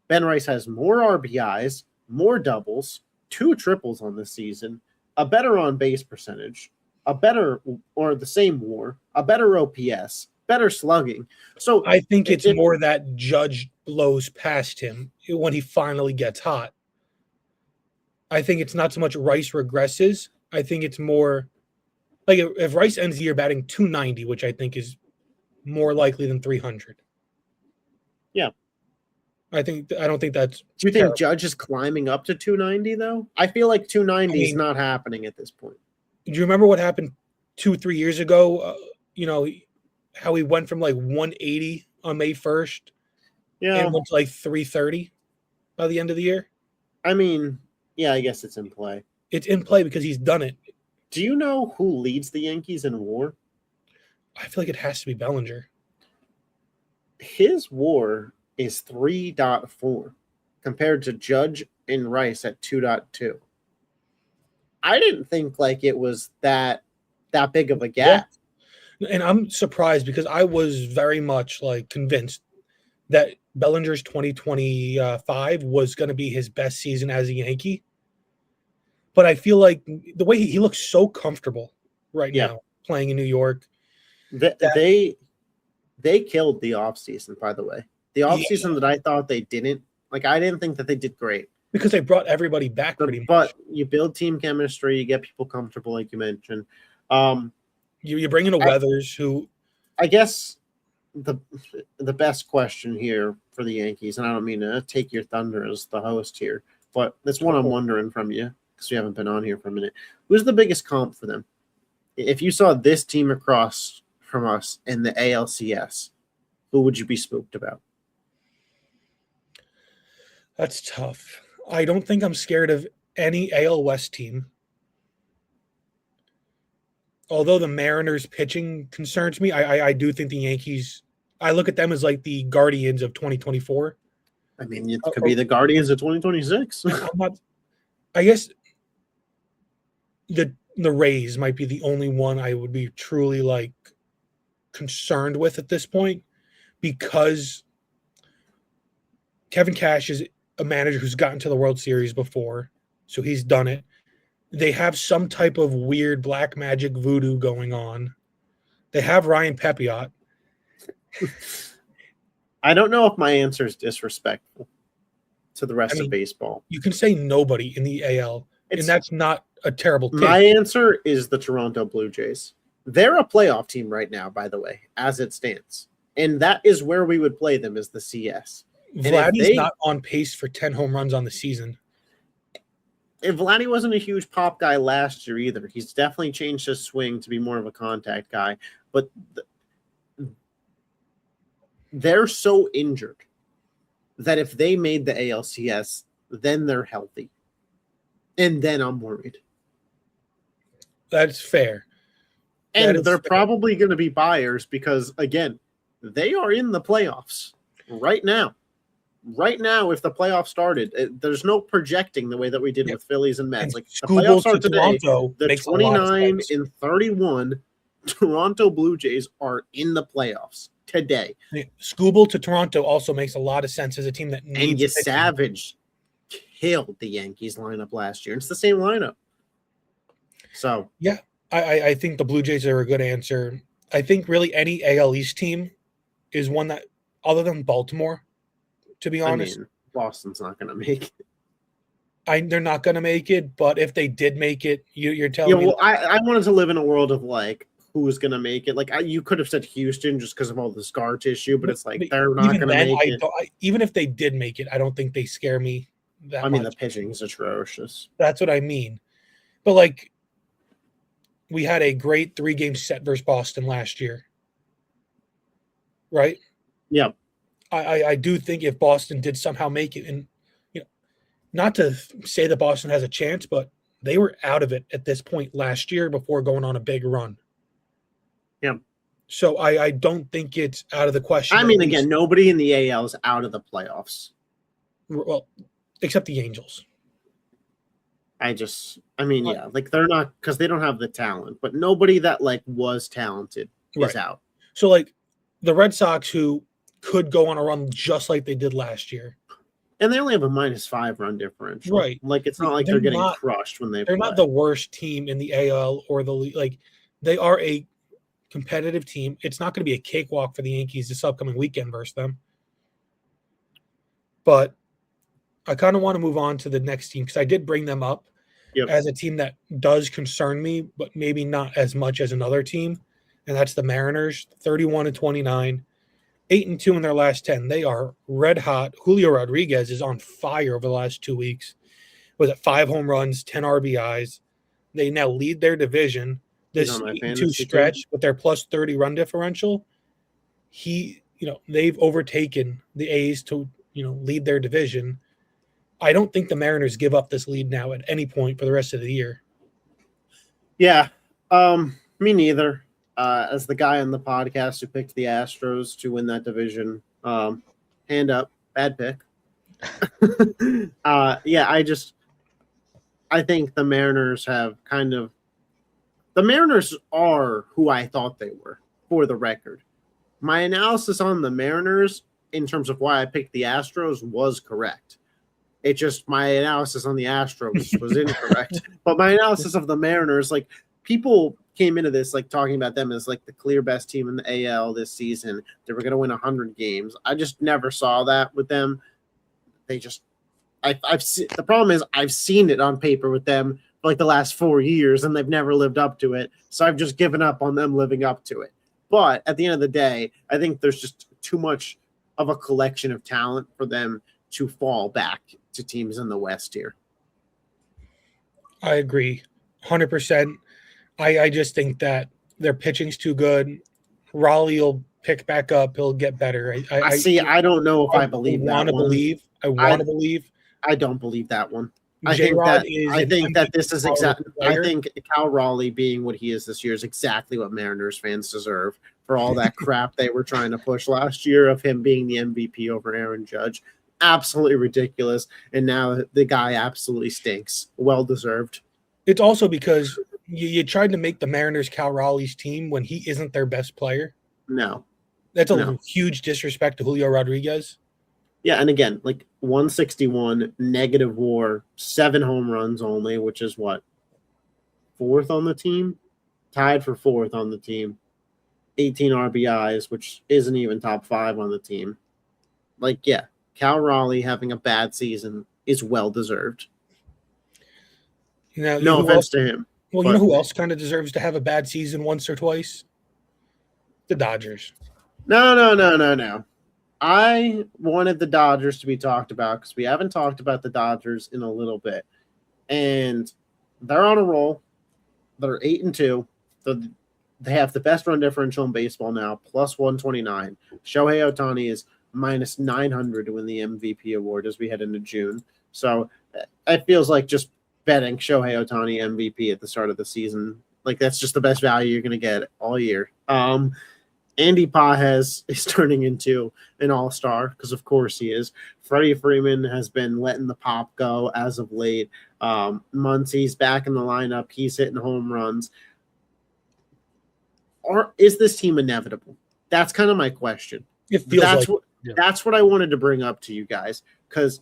Speaker 2: Ben Rice has more RBIs, more doubles, 2 triples on this season, a better on-base percentage, a better or the same WAR, a better OPS, better slugging. So
Speaker 1: I think it's more that Judge blows past him when he finally gets hot. I think it's not so much Rice regresses. I think it's more like if Rice ends the year batting 290, which I think is more likely than 300. Yeah. I don't think that's.
Speaker 2: Do you think Judge is climbing up to 290 though? I feel like 290 is not happening at this point.
Speaker 1: Do you remember what happened 2-3 years ago you know, how he went from like 180 on May 1st
Speaker 2: Yeah,
Speaker 1: and went to like 330 by the end of the year?
Speaker 2: I mean, yeah, I guess it's in play.
Speaker 1: It's in play because he's done it.
Speaker 2: Do you know who leads the Yankees in WAR?
Speaker 1: I feel like it has to be Bellinger.
Speaker 2: His WAR is 3.4 compared to Judge and Rice at 2.2. I didn't think like it was that big of a gap.
Speaker 1: Yeah. And I'm surprised because I was very much like convinced that Bellinger's 2025 was going to be his best season as a Yankee. But I feel like the way he looks so comfortable right
Speaker 2: Yeah.
Speaker 1: now playing in New York.
Speaker 2: They killed the offseason, by the way. The offseason that I thought they didn't, like I didn't think that they did great.
Speaker 1: Because they brought everybody back pretty much.
Speaker 2: But you build team chemistry, you get people comfortable, like you mentioned.
Speaker 1: You bring in a Weathers who,
Speaker 2: I guess the best question here for the Yankees, and I don't mean to take your thunder as the host here, but that's one I'm wondering from you because we haven't been on here for a minute. Who's the biggest comp for them? If you saw this team across from us in the ALCS, who would you be spooked about?
Speaker 1: That's tough. I don't think I'm scared of any AL West team. Although the Mariners pitching concerns me, I do think the Yankees, I look at them as like the Guardians of 2024.
Speaker 2: I mean, it could be the Guardians of 2026.
Speaker 1: I guess the Rays might be the only one I would be truly like concerned with at this point because Kevin Cash is a manager who's gotten to the World Series before, so he's done it. They have some type of weird black magic voodoo going on. They have Ryan Pepiot.
Speaker 2: I don't know if my answer is disrespectful to the rest of baseball.
Speaker 1: You can say nobody in the AL, and that's not a terrible take.
Speaker 2: My answer is the Toronto Blue Jays. They're a playoff team right now, by the way, as it stands. And that is where we would play them, is the CS.
Speaker 1: Vladdy's not on pace for 10 home runs on the season.
Speaker 2: And Vladdy wasn't a huge pop guy last year either. He's definitely changed his swing to be more of a contact guy. But they're so injured that if they made the ALCS, then they're healthy. And then I'm worried.
Speaker 1: That's fair.
Speaker 2: And they're probably going to be buyers because, again, they are in the playoffs right now. Right now, if the playoffs started, there's no projecting the way that we did with Phillies and Mets. Like the playoffs are today, the 29 and 31 Toronto Blue Jays are in the playoffs today.
Speaker 1: Skubal to Toronto also makes a lot of sense as a team that needs.
Speaker 2: And you Savage killed the Yankees lineup last year. It's the same lineup. So
Speaker 1: yeah, I think the Blue Jays are a good answer. I think really any AL East team is one that, other than Baltimore, to be honest,
Speaker 2: Boston's not going to make it.
Speaker 1: They're not going to make it, but if they did make it, you're telling me.
Speaker 2: Well, I wanted to live in a world of like who's going to make it. Like you could have said Houston just because of all the scar tissue, but it's like they're not going to make it.
Speaker 1: Even if they did make it, I don't think they scare me that much.
Speaker 2: The pitching is atrocious.
Speaker 1: That's what I mean. But like, we had a great 3-game set versus Boston last year, right?
Speaker 2: Yeah.
Speaker 1: I do think if Boston did somehow make it, and not to say that Boston has a chance, but they were out of it at this point last year before going on a big run.
Speaker 2: Yeah.
Speaker 1: So I don't think it's out of the question.
Speaker 2: Again, nobody in the AL is out of the playoffs.
Speaker 1: Well, except the Angels.
Speaker 2: Yeah, like they're not because they don't have the talent, but nobody that like was talented is out.
Speaker 1: So like the Red Sox, who could go on a run just like they did last year.
Speaker 2: And they only have a -5 run differential.
Speaker 1: Right.
Speaker 2: Like it's not like they're getting crushed when they play.
Speaker 1: They're not the worst team in the AL or the league. Like they are a competitive team. It's not going to be a cakewalk for the Yankees this upcoming weekend versus them. But I kind of want to move on to the next team because I did bring them up as a team that does concern me, but maybe not as much as another team. And that's the Mariners, 31-29. 8-2 in their last 10. They are red hot. Julio Rodriguez is on fire over the last 2 weeks. Was at 5 home runs, 10 RBIs. They now lead their division this
Speaker 2: on my
Speaker 1: 8-2
Speaker 2: fantasy team.
Speaker 1: stretch with their plus 30 run differential, they've overtaken the A's to, lead their division. I don't think the Mariners give up this lead now at any point for the rest of the year.
Speaker 2: Yeah, me neither. As the guy on the podcast who picked the Astros to win that division, hand up, bad pick. I think the Mariners the Mariners are who I thought they were, for the record. My analysis on the Mariners in terms of why I picked the Astros was correct. It just, my analysis on the Astros was incorrect. But my analysis of the Mariners, like, people came into this like talking about them as like the clear best team in the AL this season. They were going to win 100 games. I just never saw that with them. They just, the problem is I've seen it on paper with them for like the last 4 years, and they've never lived up to it. So I've just given up on them living up to it. But at the end of the day, I think there's just too much of a collection of talent for them to fall back to teams in the West here.
Speaker 1: I agree 100%. I just think that their pitching's too good. Raleigh will pick back up. He'll get better.
Speaker 2: I don't know if I believe that one.
Speaker 1: I want to believe.
Speaker 2: I don't believe that one. I
Speaker 1: J-Rod
Speaker 2: think that this is exactly. I
Speaker 1: player.
Speaker 2: think Cal Raleigh being what he is this year is exactly what Mariners fans deserve for all that crap they were trying to push last year of him being the MVP over Aaron Judge. Absolutely ridiculous, and now the guy absolutely stinks. Well deserved.
Speaker 1: It's also because you tried to make the Mariners Cal Raleigh's team when he isn't their best player.
Speaker 2: No,
Speaker 1: that's a huge disrespect to Julio Rodriguez.
Speaker 2: Yeah, and again, like 161 negative WAR, 7 home runs only, which is what, 4th on the team, tied for 4th on the team, 18 RBIs, which isn't even top 5 on the team. Like, yeah, Cal Raleigh having a bad season is well deserved.
Speaker 1: Now,
Speaker 2: no offense to him.
Speaker 1: Well, you know who else kind of deserves to have a bad season once or twice? The Dodgers.
Speaker 2: No. I wanted the Dodgers to be talked about because we haven't talked about the Dodgers in a little bit. And they're on a roll. They're 8-2. They have the best run differential in baseball now, plus 129. Shohei Ohtani is minus 900 to win the MVP award as we head into June. So it feels like just betting Shohei Ohtani MVP at the start of the season. Like, that's just the best value you're going to get all year. Andy Pages is turning into an all-star because, of course, he is. Freddie Freeman has been letting the pop go as of late. Muncy's back in the lineup. He's hitting home runs. Or is this team inevitable? That's kind of my question.
Speaker 1: It feels
Speaker 2: that's what I wanted to bring up to you guys, because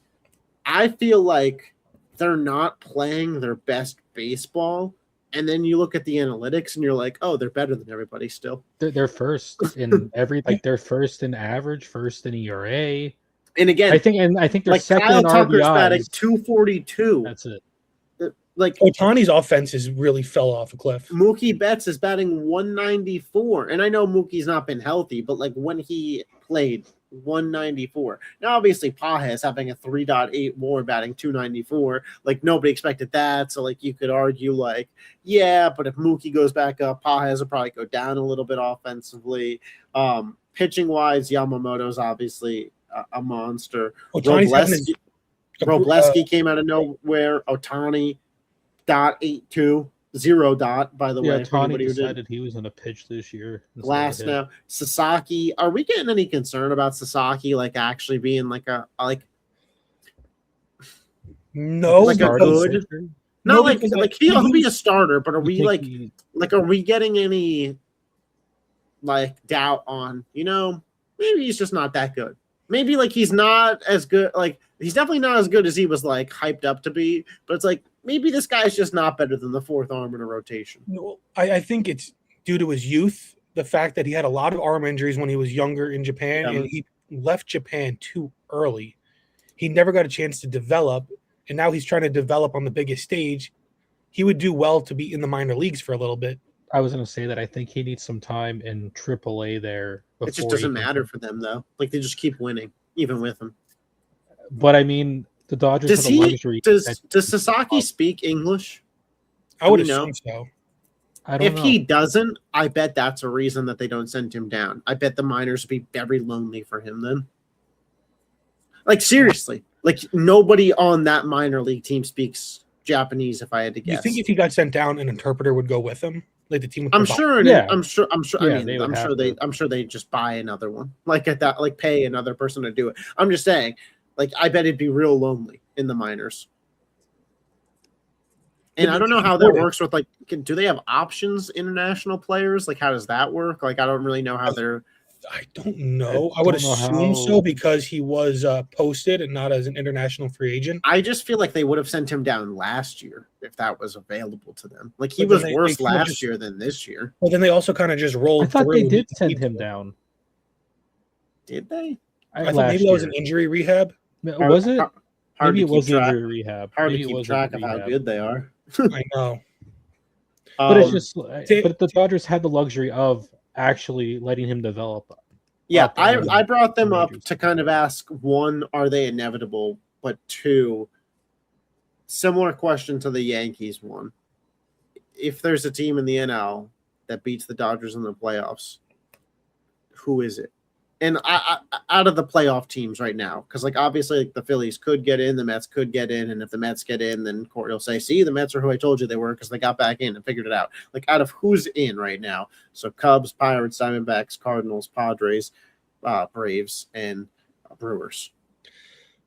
Speaker 2: I feel like they're not playing their best baseball. And then you look at the analytics and you're like, oh, they're better than everybody still.
Speaker 3: They're first in everything. They're first in average, first in ERA.
Speaker 2: And again,
Speaker 3: I think they're
Speaker 2: like
Speaker 3: second
Speaker 2: Kyle
Speaker 3: in
Speaker 2: Tucker's
Speaker 3: RBIs.
Speaker 2: batting 242.
Speaker 3: That's it.
Speaker 2: Like
Speaker 1: Ohtani's offense has really fell off a cliff.
Speaker 2: Mookie Betts is batting 194. And I know Mookie's not been healthy, but like when he played, 194. Now, obviously, Pages having a 3.8 WAR, batting 294. Like, nobody expected that. So, like, you could argue, like, yeah, but if Mookie goes back up, Pages will probably go down a little bit offensively. Pitching-wise, Yamamoto's obviously a monster. Robleski came out of nowhere. Ohtani, .82. 0 dot, by the way.
Speaker 3: Ohtani decided he was going to pitch this year.
Speaker 2: Last now, Sasaki. Are we getting any concern about Sasaki, like actually being like a
Speaker 1: no,
Speaker 2: like a good? No, like he'll be a starter, but are we like are we getting any like doubt on, maybe he's just not that good. Maybe like he's not as good, like he's definitely not as good as he was like hyped up to be, but it's like maybe this guy's just not better than the 4th arm in a rotation.
Speaker 1: No, I think it's due to his youth, the fact that he had a lot of arm injuries when he was younger in Japan, and he left Japan too early. He never got a chance to develop, and now he's trying to develop on the biggest stage. He would do well to be in the minor leagues for a little bit.
Speaker 3: I was going to say that I think he needs some time in AAA there.
Speaker 2: It just doesn't matter for them, though. Like, they just keep winning, even with him.
Speaker 3: But, I mean, the Dodgers
Speaker 2: does Sasaki speak English?
Speaker 1: I would assume so.
Speaker 3: I don't
Speaker 2: If
Speaker 3: know.
Speaker 2: he doesn't, I bet that's a reason that they don't send him down. I bet the minors would be very lonely for him then. Like, seriously. Like, nobody on that minor league team speaks Japanese, if I had to
Speaker 1: You
Speaker 2: guess.
Speaker 1: think if he got sent down, an interpreter would go with him? Like the team would
Speaker 2: I'm
Speaker 1: provide-
Speaker 2: sure.
Speaker 3: Yeah.
Speaker 2: I'm sure.
Speaker 3: Yeah,
Speaker 2: I mean,
Speaker 3: they would have to.
Speaker 2: I'm sure they just buy another one. Like at that, like pay another person to do it. I'm just saying. Like, I bet it'd be real lonely in the minors. And I don't know how that works with, like, do they have options international players? Like, how does that work? Like, I don't really know how they're.
Speaker 1: I don't know. I would
Speaker 3: don't know
Speaker 1: assume
Speaker 3: how-
Speaker 1: so because he was posted and not as an international free agent.
Speaker 2: I just feel like they would have sent him down last year if that was available to them. Like, he
Speaker 1: But
Speaker 2: was
Speaker 1: then
Speaker 2: worse
Speaker 1: they kinda
Speaker 2: last
Speaker 1: just-
Speaker 2: year than this year.
Speaker 1: Well, then they also kind of just
Speaker 3: I
Speaker 1: rolled
Speaker 3: thought
Speaker 1: through.
Speaker 3: they did
Speaker 1: the
Speaker 3: send him
Speaker 1: people.
Speaker 3: down.
Speaker 2: Did they?
Speaker 1: I thought maybe that was an injury rehab.
Speaker 3: Was it?
Speaker 2: Hard
Speaker 3: Maybe
Speaker 2: to
Speaker 3: it
Speaker 2: keep
Speaker 3: was
Speaker 2: track.
Speaker 3: injury rehab.
Speaker 2: Hard
Speaker 3: Maybe
Speaker 2: to
Speaker 3: it
Speaker 2: keep
Speaker 3: was
Speaker 2: track of
Speaker 3: injury
Speaker 2: how
Speaker 3: rehab.
Speaker 2: good they are.
Speaker 1: I know.
Speaker 3: But it's
Speaker 2: Um,
Speaker 3: just, but the Dodgers had the luxury of actually letting him develop.
Speaker 2: Yeah,
Speaker 3: up in
Speaker 2: I brought them
Speaker 3: the
Speaker 2: up
Speaker 3: majors.
Speaker 2: to kind of ask, one, are they inevitable? But two, similar question to the Yankees one. If there's a team in the NL that beats the Dodgers in the playoffs, who is it? And I out of the playoff teams right now, because like obviously like the Phillies could get in, the Mets could get in, and if the Mets get in, then Corey will say, "See, the Mets are who I told you they were because they got back in and figured it out." Like out of who's in right now, so Cubs, Pirates, Diamondbacks, Cardinals, Padres, Braves, and Brewers.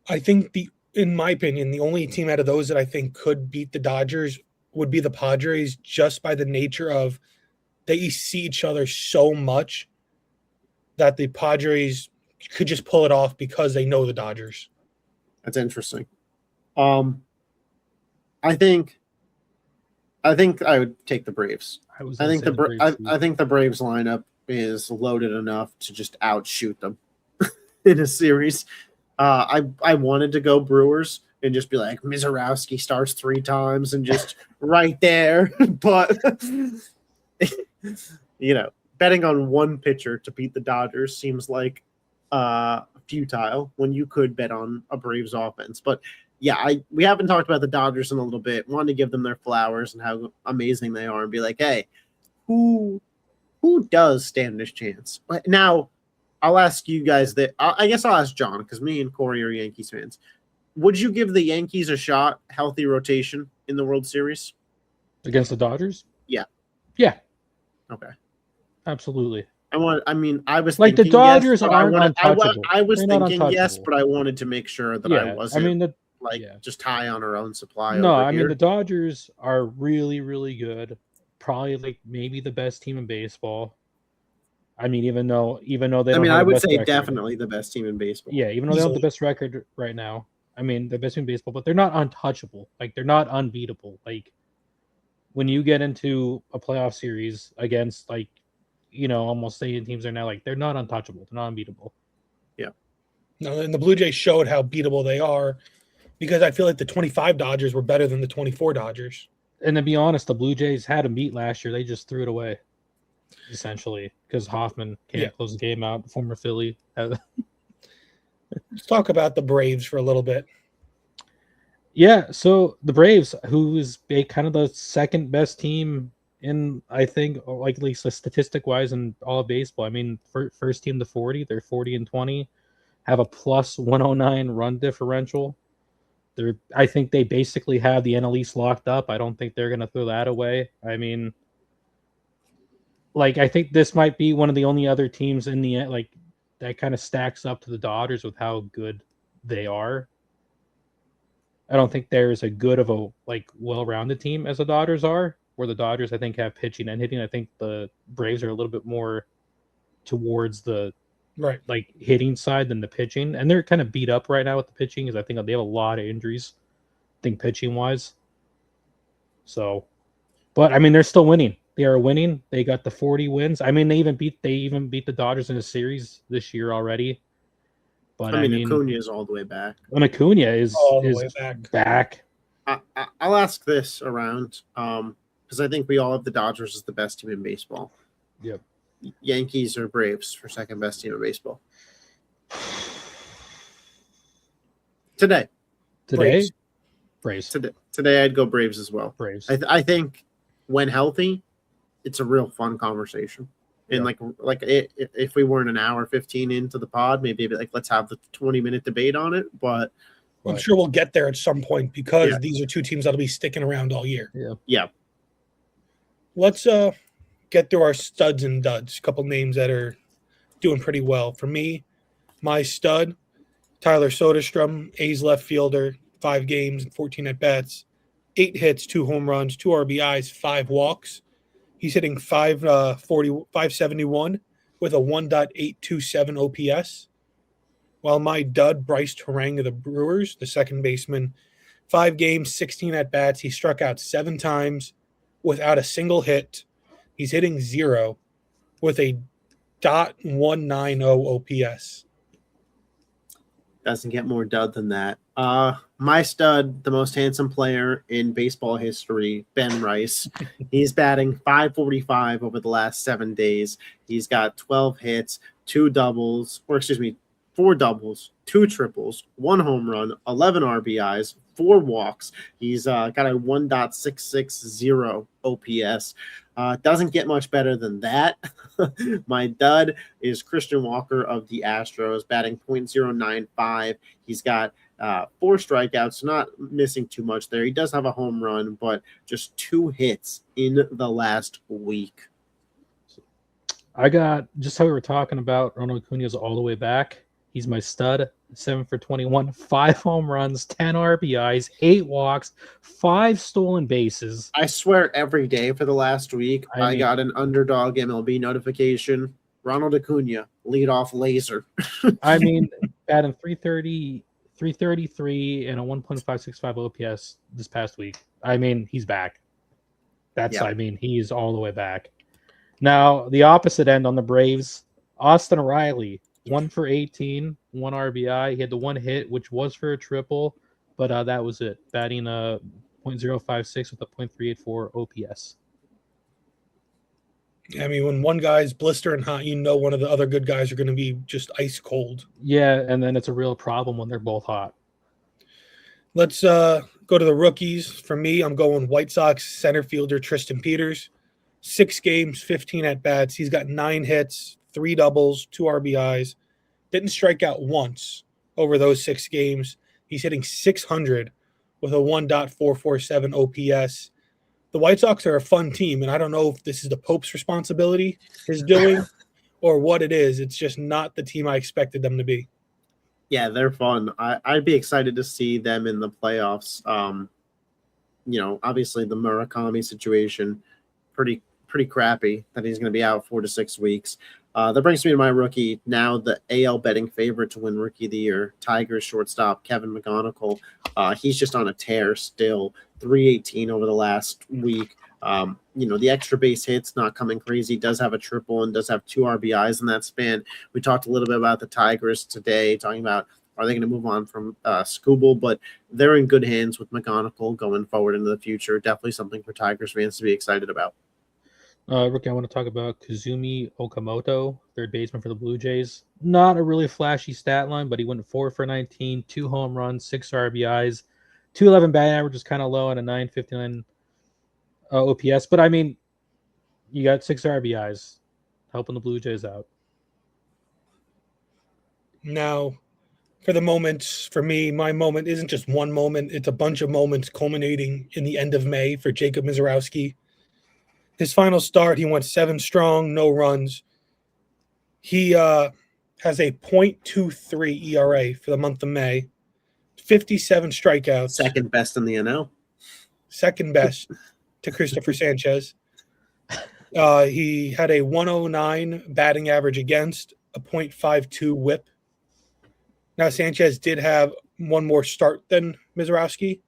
Speaker 1: I think in my opinion, the only team out of those that I think could beat the Dodgers would be the Padres, just by the nature of they see each other so much that the Padres could just pull it off because they know the Dodgers.
Speaker 2: That's interesting. I think I would take the Braves. I think I think the Braves lineup is loaded enough to just outshoot them in a series. I wanted to go Brewers and just be like Mizorowski starts 3 times and just right there, but betting on one pitcher to beat the Dodgers seems like futile when you could bet on a Braves offense. But yeah, we haven't talked about the Dodgers in a little bit. Wanted to give them their flowers and how amazing they are and be like, hey, who does stand this chance? But now I'll ask you guys that. I guess I'll ask John because me and Corey are Yankees fans. Would you give the Yankees a shot, healthy rotation in the World Series?
Speaker 3: Against the Dodgers?
Speaker 2: Yeah.
Speaker 3: Yeah.
Speaker 2: Okay.
Speaker 3: Absolutely.
Speaker 2: I was
Speaker 3: like
Speaker 2: thinking
Speaker 3: the Dodgers
Speaker 2: yes,
Speaker 3: aren't untouchable.
Speaker 2: I was
Speaker 3: They're not
Speaker 2: thinking yes,
Speaker 3: untouchable.
Speaker 2: but I wanted to make sure that I wasn't just high on our own supply.
Speaker 3: No,
Speaker 2: over
Speaker 3: I
Speaker 2: here.
Speaker 3: mean the Dodgers are really, really good. Probably like maybe the best team in baseball. I mean, even though they don't.
Speaker 2: I would say
Speaker 3: record.
Speaker 2: definitely the best team in baseball.
Speaker 3: Yeah, even though they don't have the best record right now. I mean, the best team in baseball, but they're not untouchable. Like they're not unbeatable. Like when you get into a playoff series against like, almost stadium teams are now, like they're not untouchable. They're not unbeatable.
Speaker 2: Yeah.
Speaker 1: No, and the Blue Jays showed how beatable they are because I feel like the 25 Dodgers were better than the 24 Dodgers.
Speaker 3: And to be honest, the Blue Jays had them beat last year. They just threw it away, essentially, because Hoffman can't close the game out. The former Philly.
Speaker 1: Let's talk about the Braves for a little bit.
Speaker 3: Yeah, so the Braves, who's kind of the second best team in, I think, like at least statistic wise in all of baseball. I mean, first team to 40, they're 40-20, have a plus 109 run differential. I think they basically have the NL East locked up. I don't think they're going to throw that away. I mean, like I think this might be one of the only other teams in the like that kind of stacks up to the Dodgers with how good they are. I don't think there's a good of a well-rounded team as the Dodgers are, where the Dodgers I think have pitching and hitting. I think the Braves are a little bit more towards the hitting side than the pitching, and they're kind of beat up right now with the pitching because I think they have a lot of injuries. I think pitching wise. So, but I mean they're still winning. They are winning. They got the 40 wins. I mean they even beat the Dodgers in a series this year already. But
Speaker 2: I mean Acuna is all the way back.
Speaker 3: And Acuna is
Speaker 1: all the way back.
Speaker 2: I'll ask this around because I think we all have the Dodgers as the best team in baseball.
Speaker 3: Yep.
Speaker 2: Yankees or Braves for second best team in baseball today.
Speaker 3: Braves.
Speaker 2: Today I'd go Braves as well.
Speaker 3: Braves.
Speaker 2: I think when healthy, it's a real fun conversation. And
Speaker 3: Yeah.
Speaker 2: if we weren't an hour 15 into the pod, maybe like let's have the 20-minute debate on it. But
Speaker 1: I'm sure we'll get there at some point because
Speaker 2: Yeah.
Speaker 1: these are two teams that'll be sticking around all year.
Speaker 2: yeah,
Speaker 1: Let's get through our studs and duds. A couple names that are doing pretty well. For me, my stud, Tyler Soderstrom, A's left fielder, 5 games and 14 at bats, 8 hits, 2 home runs, 2 RBIs, 5 walks. He's hitting 571 with a 1.827 OPS. While my dud, Bryce Terang of the Brewers, the second baseman, 5 games, 16 at bats. He struck out 7 times without a single hit. He's hitting 0 with a .190 OPS.
Speaker 2: doesn't get more dud than that. My stud, the most handsome player in baseball history, Ben Rice. He's batting .545 over the last 7 days. He's got 12 hits, 4 doubles, 2 triples, 1 home run, 11 RBIs, 4 walks. He's got a 1.660 OPS. Doesn't get much better than that. My dud is Christian Walker of the Astros, batting .095. He's got 4 strikeouts, not missing too much there. He does have a home run, but just 2 hits in the last week.
Speaker 3: I got, just how we were talking about, Ronald Acuna's all the way back. He's my stud, 7 for 21, 5 home runs, 10 RBIs, 8 walks, 5 stolen bases.
Speaker 2: I swear every day for the last week, I got an underdog MLB notification. Ronald Acuna, leadoff laser.
Speaker 3: I mean, batting 330, 333, and a 1.565 OPS this past week. I mean, he's back. He's all the way back. Now, the opposite end on the Braves, Austin Riley, 1 for 18, 1 RBI. He had the 1 hit, which was for a triple, but that was it. Batting .056 with a .384 OPS.
Speaker 1: I mean, when one guy's blistering hot, you know one of the other good guys are going to be just ice cold.
Speaker 3: Yeah, and then it's a real problem when they're both hot.
Speaker 1: Let's go to the rookies. For me, I'm going White Sox center fielder Tristan Peters. 6 games, 15 at-bats. He's got 9 hits, 3 doubles, 2 RBIs. Didn't strike out once over those 6 games. He's hitting 600 with a 1.447 OPS. The White Sox are a fun team, and I don't know if this is the Pope's responsibility, his doing, or what it is. It's just not the team I expected them to be.
Speaker 2: Yeah, they're fun. I'd be excited to see them in the playoffs. Obviously the Murakami situation, pretty crappy that he's going to be out 4 to 6 weeks. That brings me to my rookie, now the AL betting favorite to win Rookie of the Year, Tigers shortstop Kevin McGonigal. He's just on a tear still, 318 over the last week. The extra base hits not coming crazy, does have a triple and does have 2 RBIs in that span. We talked a little bit about the Tigers today, talking about are they going to move on from Skubal, but they're in good hands with McGonigal going forward into the future. Definitely something for Tigers fans to be excited about.
Speaker 3: Rookie, I want to talk about Kazumi Okamoto, third baseman for the Blue Jays. Not a really flashy stat line, but he went 4 for 19, 2 home runs, 6 RBIs, 211 batting average is kind of low, and a 959 OPS. But I mean, you got 6 RBIs helping the Blue Jays out.
Speaker 1: Now, for the moments, for me, my moment isn't just one moment. It's a bunch of moments culminating in the end of May for Jacob Mizorowski. His final start, he went 7 strong, no runs. He has a .23 ERA for the month of May, 57 strikeouts.
Speaker 2: Second best in the NL.
Speaker 1: Second best to Christopher Sanchez. He had a 109 batting average against, a .52 whip. Now, Sanchez did have one more start than Mizorowski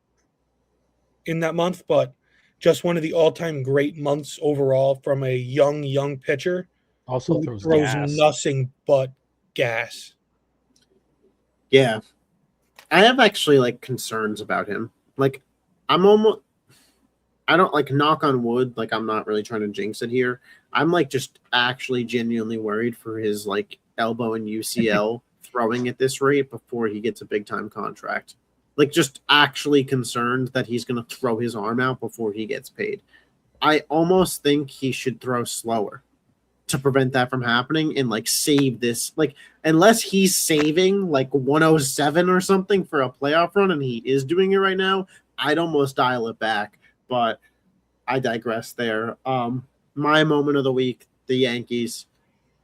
Speaker 1: in that month, but just one of the all-time great months overall from a young pitcher.
Speaker 3: Also
Speaker 1: throws
Speaker 3: gas.
Speaker 1: Nothing but gas.
Speaker 2: Yeah. I have actually concerns about him. I don't knock on wood, I'm not really trying to jinx it here. I'm just actually genuinely worried for his elbow and UCL throwing at this rate before he gets a big time contract. Just actually concerned that he's going to throw his arm out before he gets paid. I almost think he should throw slower to prevent that from happening and like save this. Like, unless he's saving like 107 or something for a playoff run, and he is doing it right now, I'd almost dial it back. But I digress there. My moment of the week, the Yankees,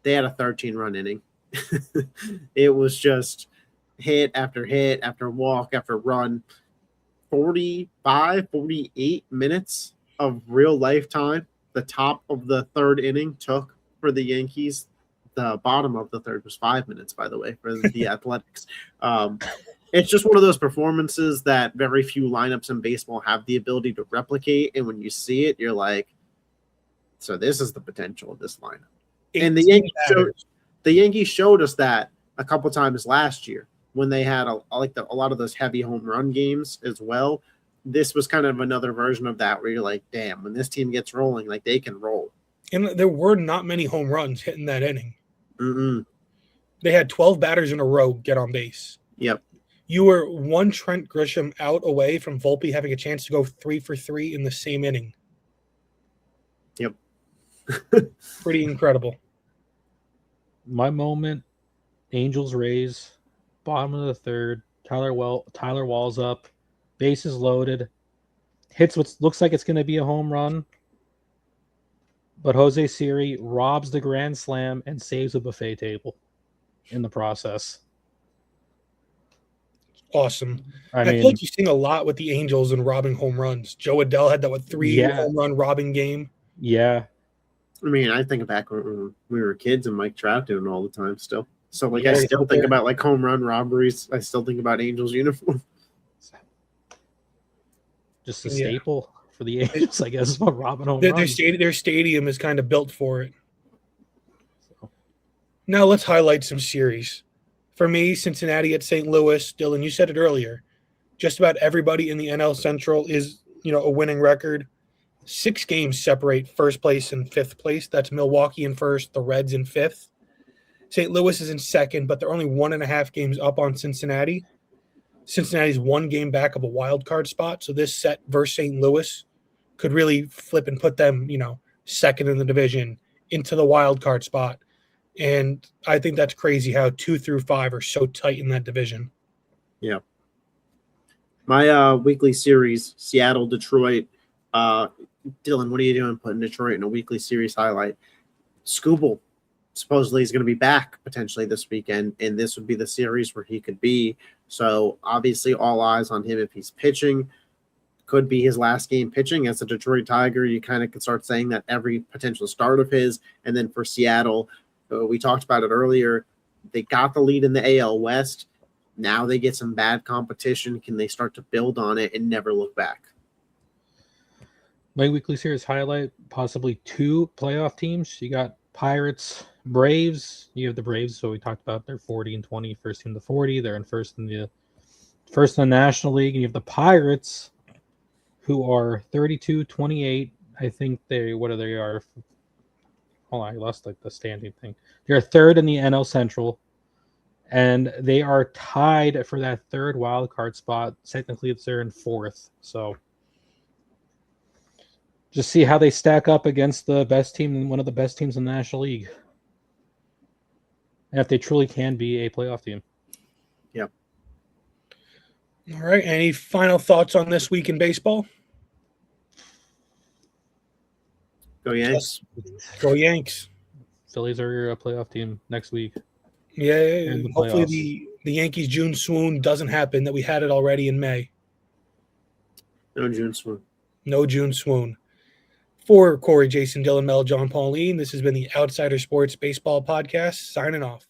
Speaker 2: they had a 13-run inning. It was just hit after walk after run. 48 minutes of real lifetime. The top of the third inning took for the Yankees. The bottom of the third was 5 minutes, by the way, for the Athletics. It's just one of those performances that very few lineups in baseball have the ability to replicate. And when you see it, you're like, so this is the potential of this lineup. And the Yankees showed us that a couple times last year when they had a lot of those heavy home run games as well. This was kind of another version of that where you're like, damn, when this team gets rolling, like they can roll.
Speaker 1: And there were not many home runs hitting that inning.
Speaker 2: Mm-mm.
Speaker 1: They had 12 batters in a row get on base.
Speaker 2: Yep.
Speaker 1: You were one Trent Grisham out away from Volpe having a chance to go 3 for 3 in the same inning.
Speaker 2: Yep.
Speaker 1: Pretty incredible.
Speaker 3: My moment, Angels Rays, bottom of the third. Tyler Wall's up, bases loaded, hits what looks like it's going to be a home run, but Jose Siri robs the grand slam and saves a buffet table in the process.
Speaker 1: Awesome.
Speaker 3: I
Speaker 1: feel
Speaker 3: mean,
Speaker 1: like you've seen a lot with the Angels and robbing home runs. Joe Adele had that 3 home run robbing game.
Speaker 3: yeah.
Speaker 2: I mean, I think back when we were kids and Mike Trout doing it all the time still. So, like,
Speaker 1: Yeah,
Speaker 2: I still think
Speaker 1: there.
Speaker 2: about, like, home run robberies. I still think about Angels uniform.
Speaker 3: Just a staple for the Angels, I guess, about robbing home runs.
Speaker 1: Their stadium is kind of built for it. So. Now let's highlight some series. For me, Cincinnati at St. Louis. Dylan, you said it earlier. Just about everybody in the NL Central is, a winning record. 6 games separate first place and fifth place. That's Milwaukee in first, the Reds in fifth. St. Louis is in second, but they're only 1.5 games up on Cincinnati. Cincinnati's 1 game back of a wild card spot. So this set versus St. Louis could really flip and put them, second in the division into the wild card spot. And I think that's crazy how 2 through 5 are so tight in that division.
Speaker 2: Yeah. My weekly series, Seattle, Detroit. Dylan, what are you doing putting Detroit in a weekly series highlight? Skubal supposedly is going to be back potentially this weekend, and this would be the series where he could be. So obviously all eyes on him if he's pitching. Could be his last game pitching as a Detroit Tiger. You kind of could start saying that every potential start of his. And then for Seattle, we talked about it earlier. They got the lead in the AL West. Now they get some bad competition. Can they start to build on it and never look back?
Speaker 3: My weekly series highlight, possibly 2 playoff teams. You got Pirates, Braves. You have the Braves, so we talked about they're 40-20, first team to 40. They're in first in the National League. And you have the Pirates, who are 32-28. I think they are. Hold on, I lost the standing thing. They're third in the NL Central, and they are tied for that third wild card spot. Technically, they're in fourth. So just see how they stack up against the best team, one of the best teams in the National League. And if they truly can be a playoff team.
Speaker 2: Yep.
Speaker 1: All right. Any final thoughts on this week in baseball?
Speaker 2: Go Yanks.
Speaker 1: Go Yanks.
Speaker 3: Phillies are a playoff team next week.
Speaker 1: Yeah. Hopefully the Yankees June swoon doesn't happen, that we had it already in May.
Speaker 2: No June swoon.
Speaker 1: No June swoon. For Corey, Jason, Dylan, Mel, John, Pauline, this has been the Outsider Sports Baseball Podcast. Signing off.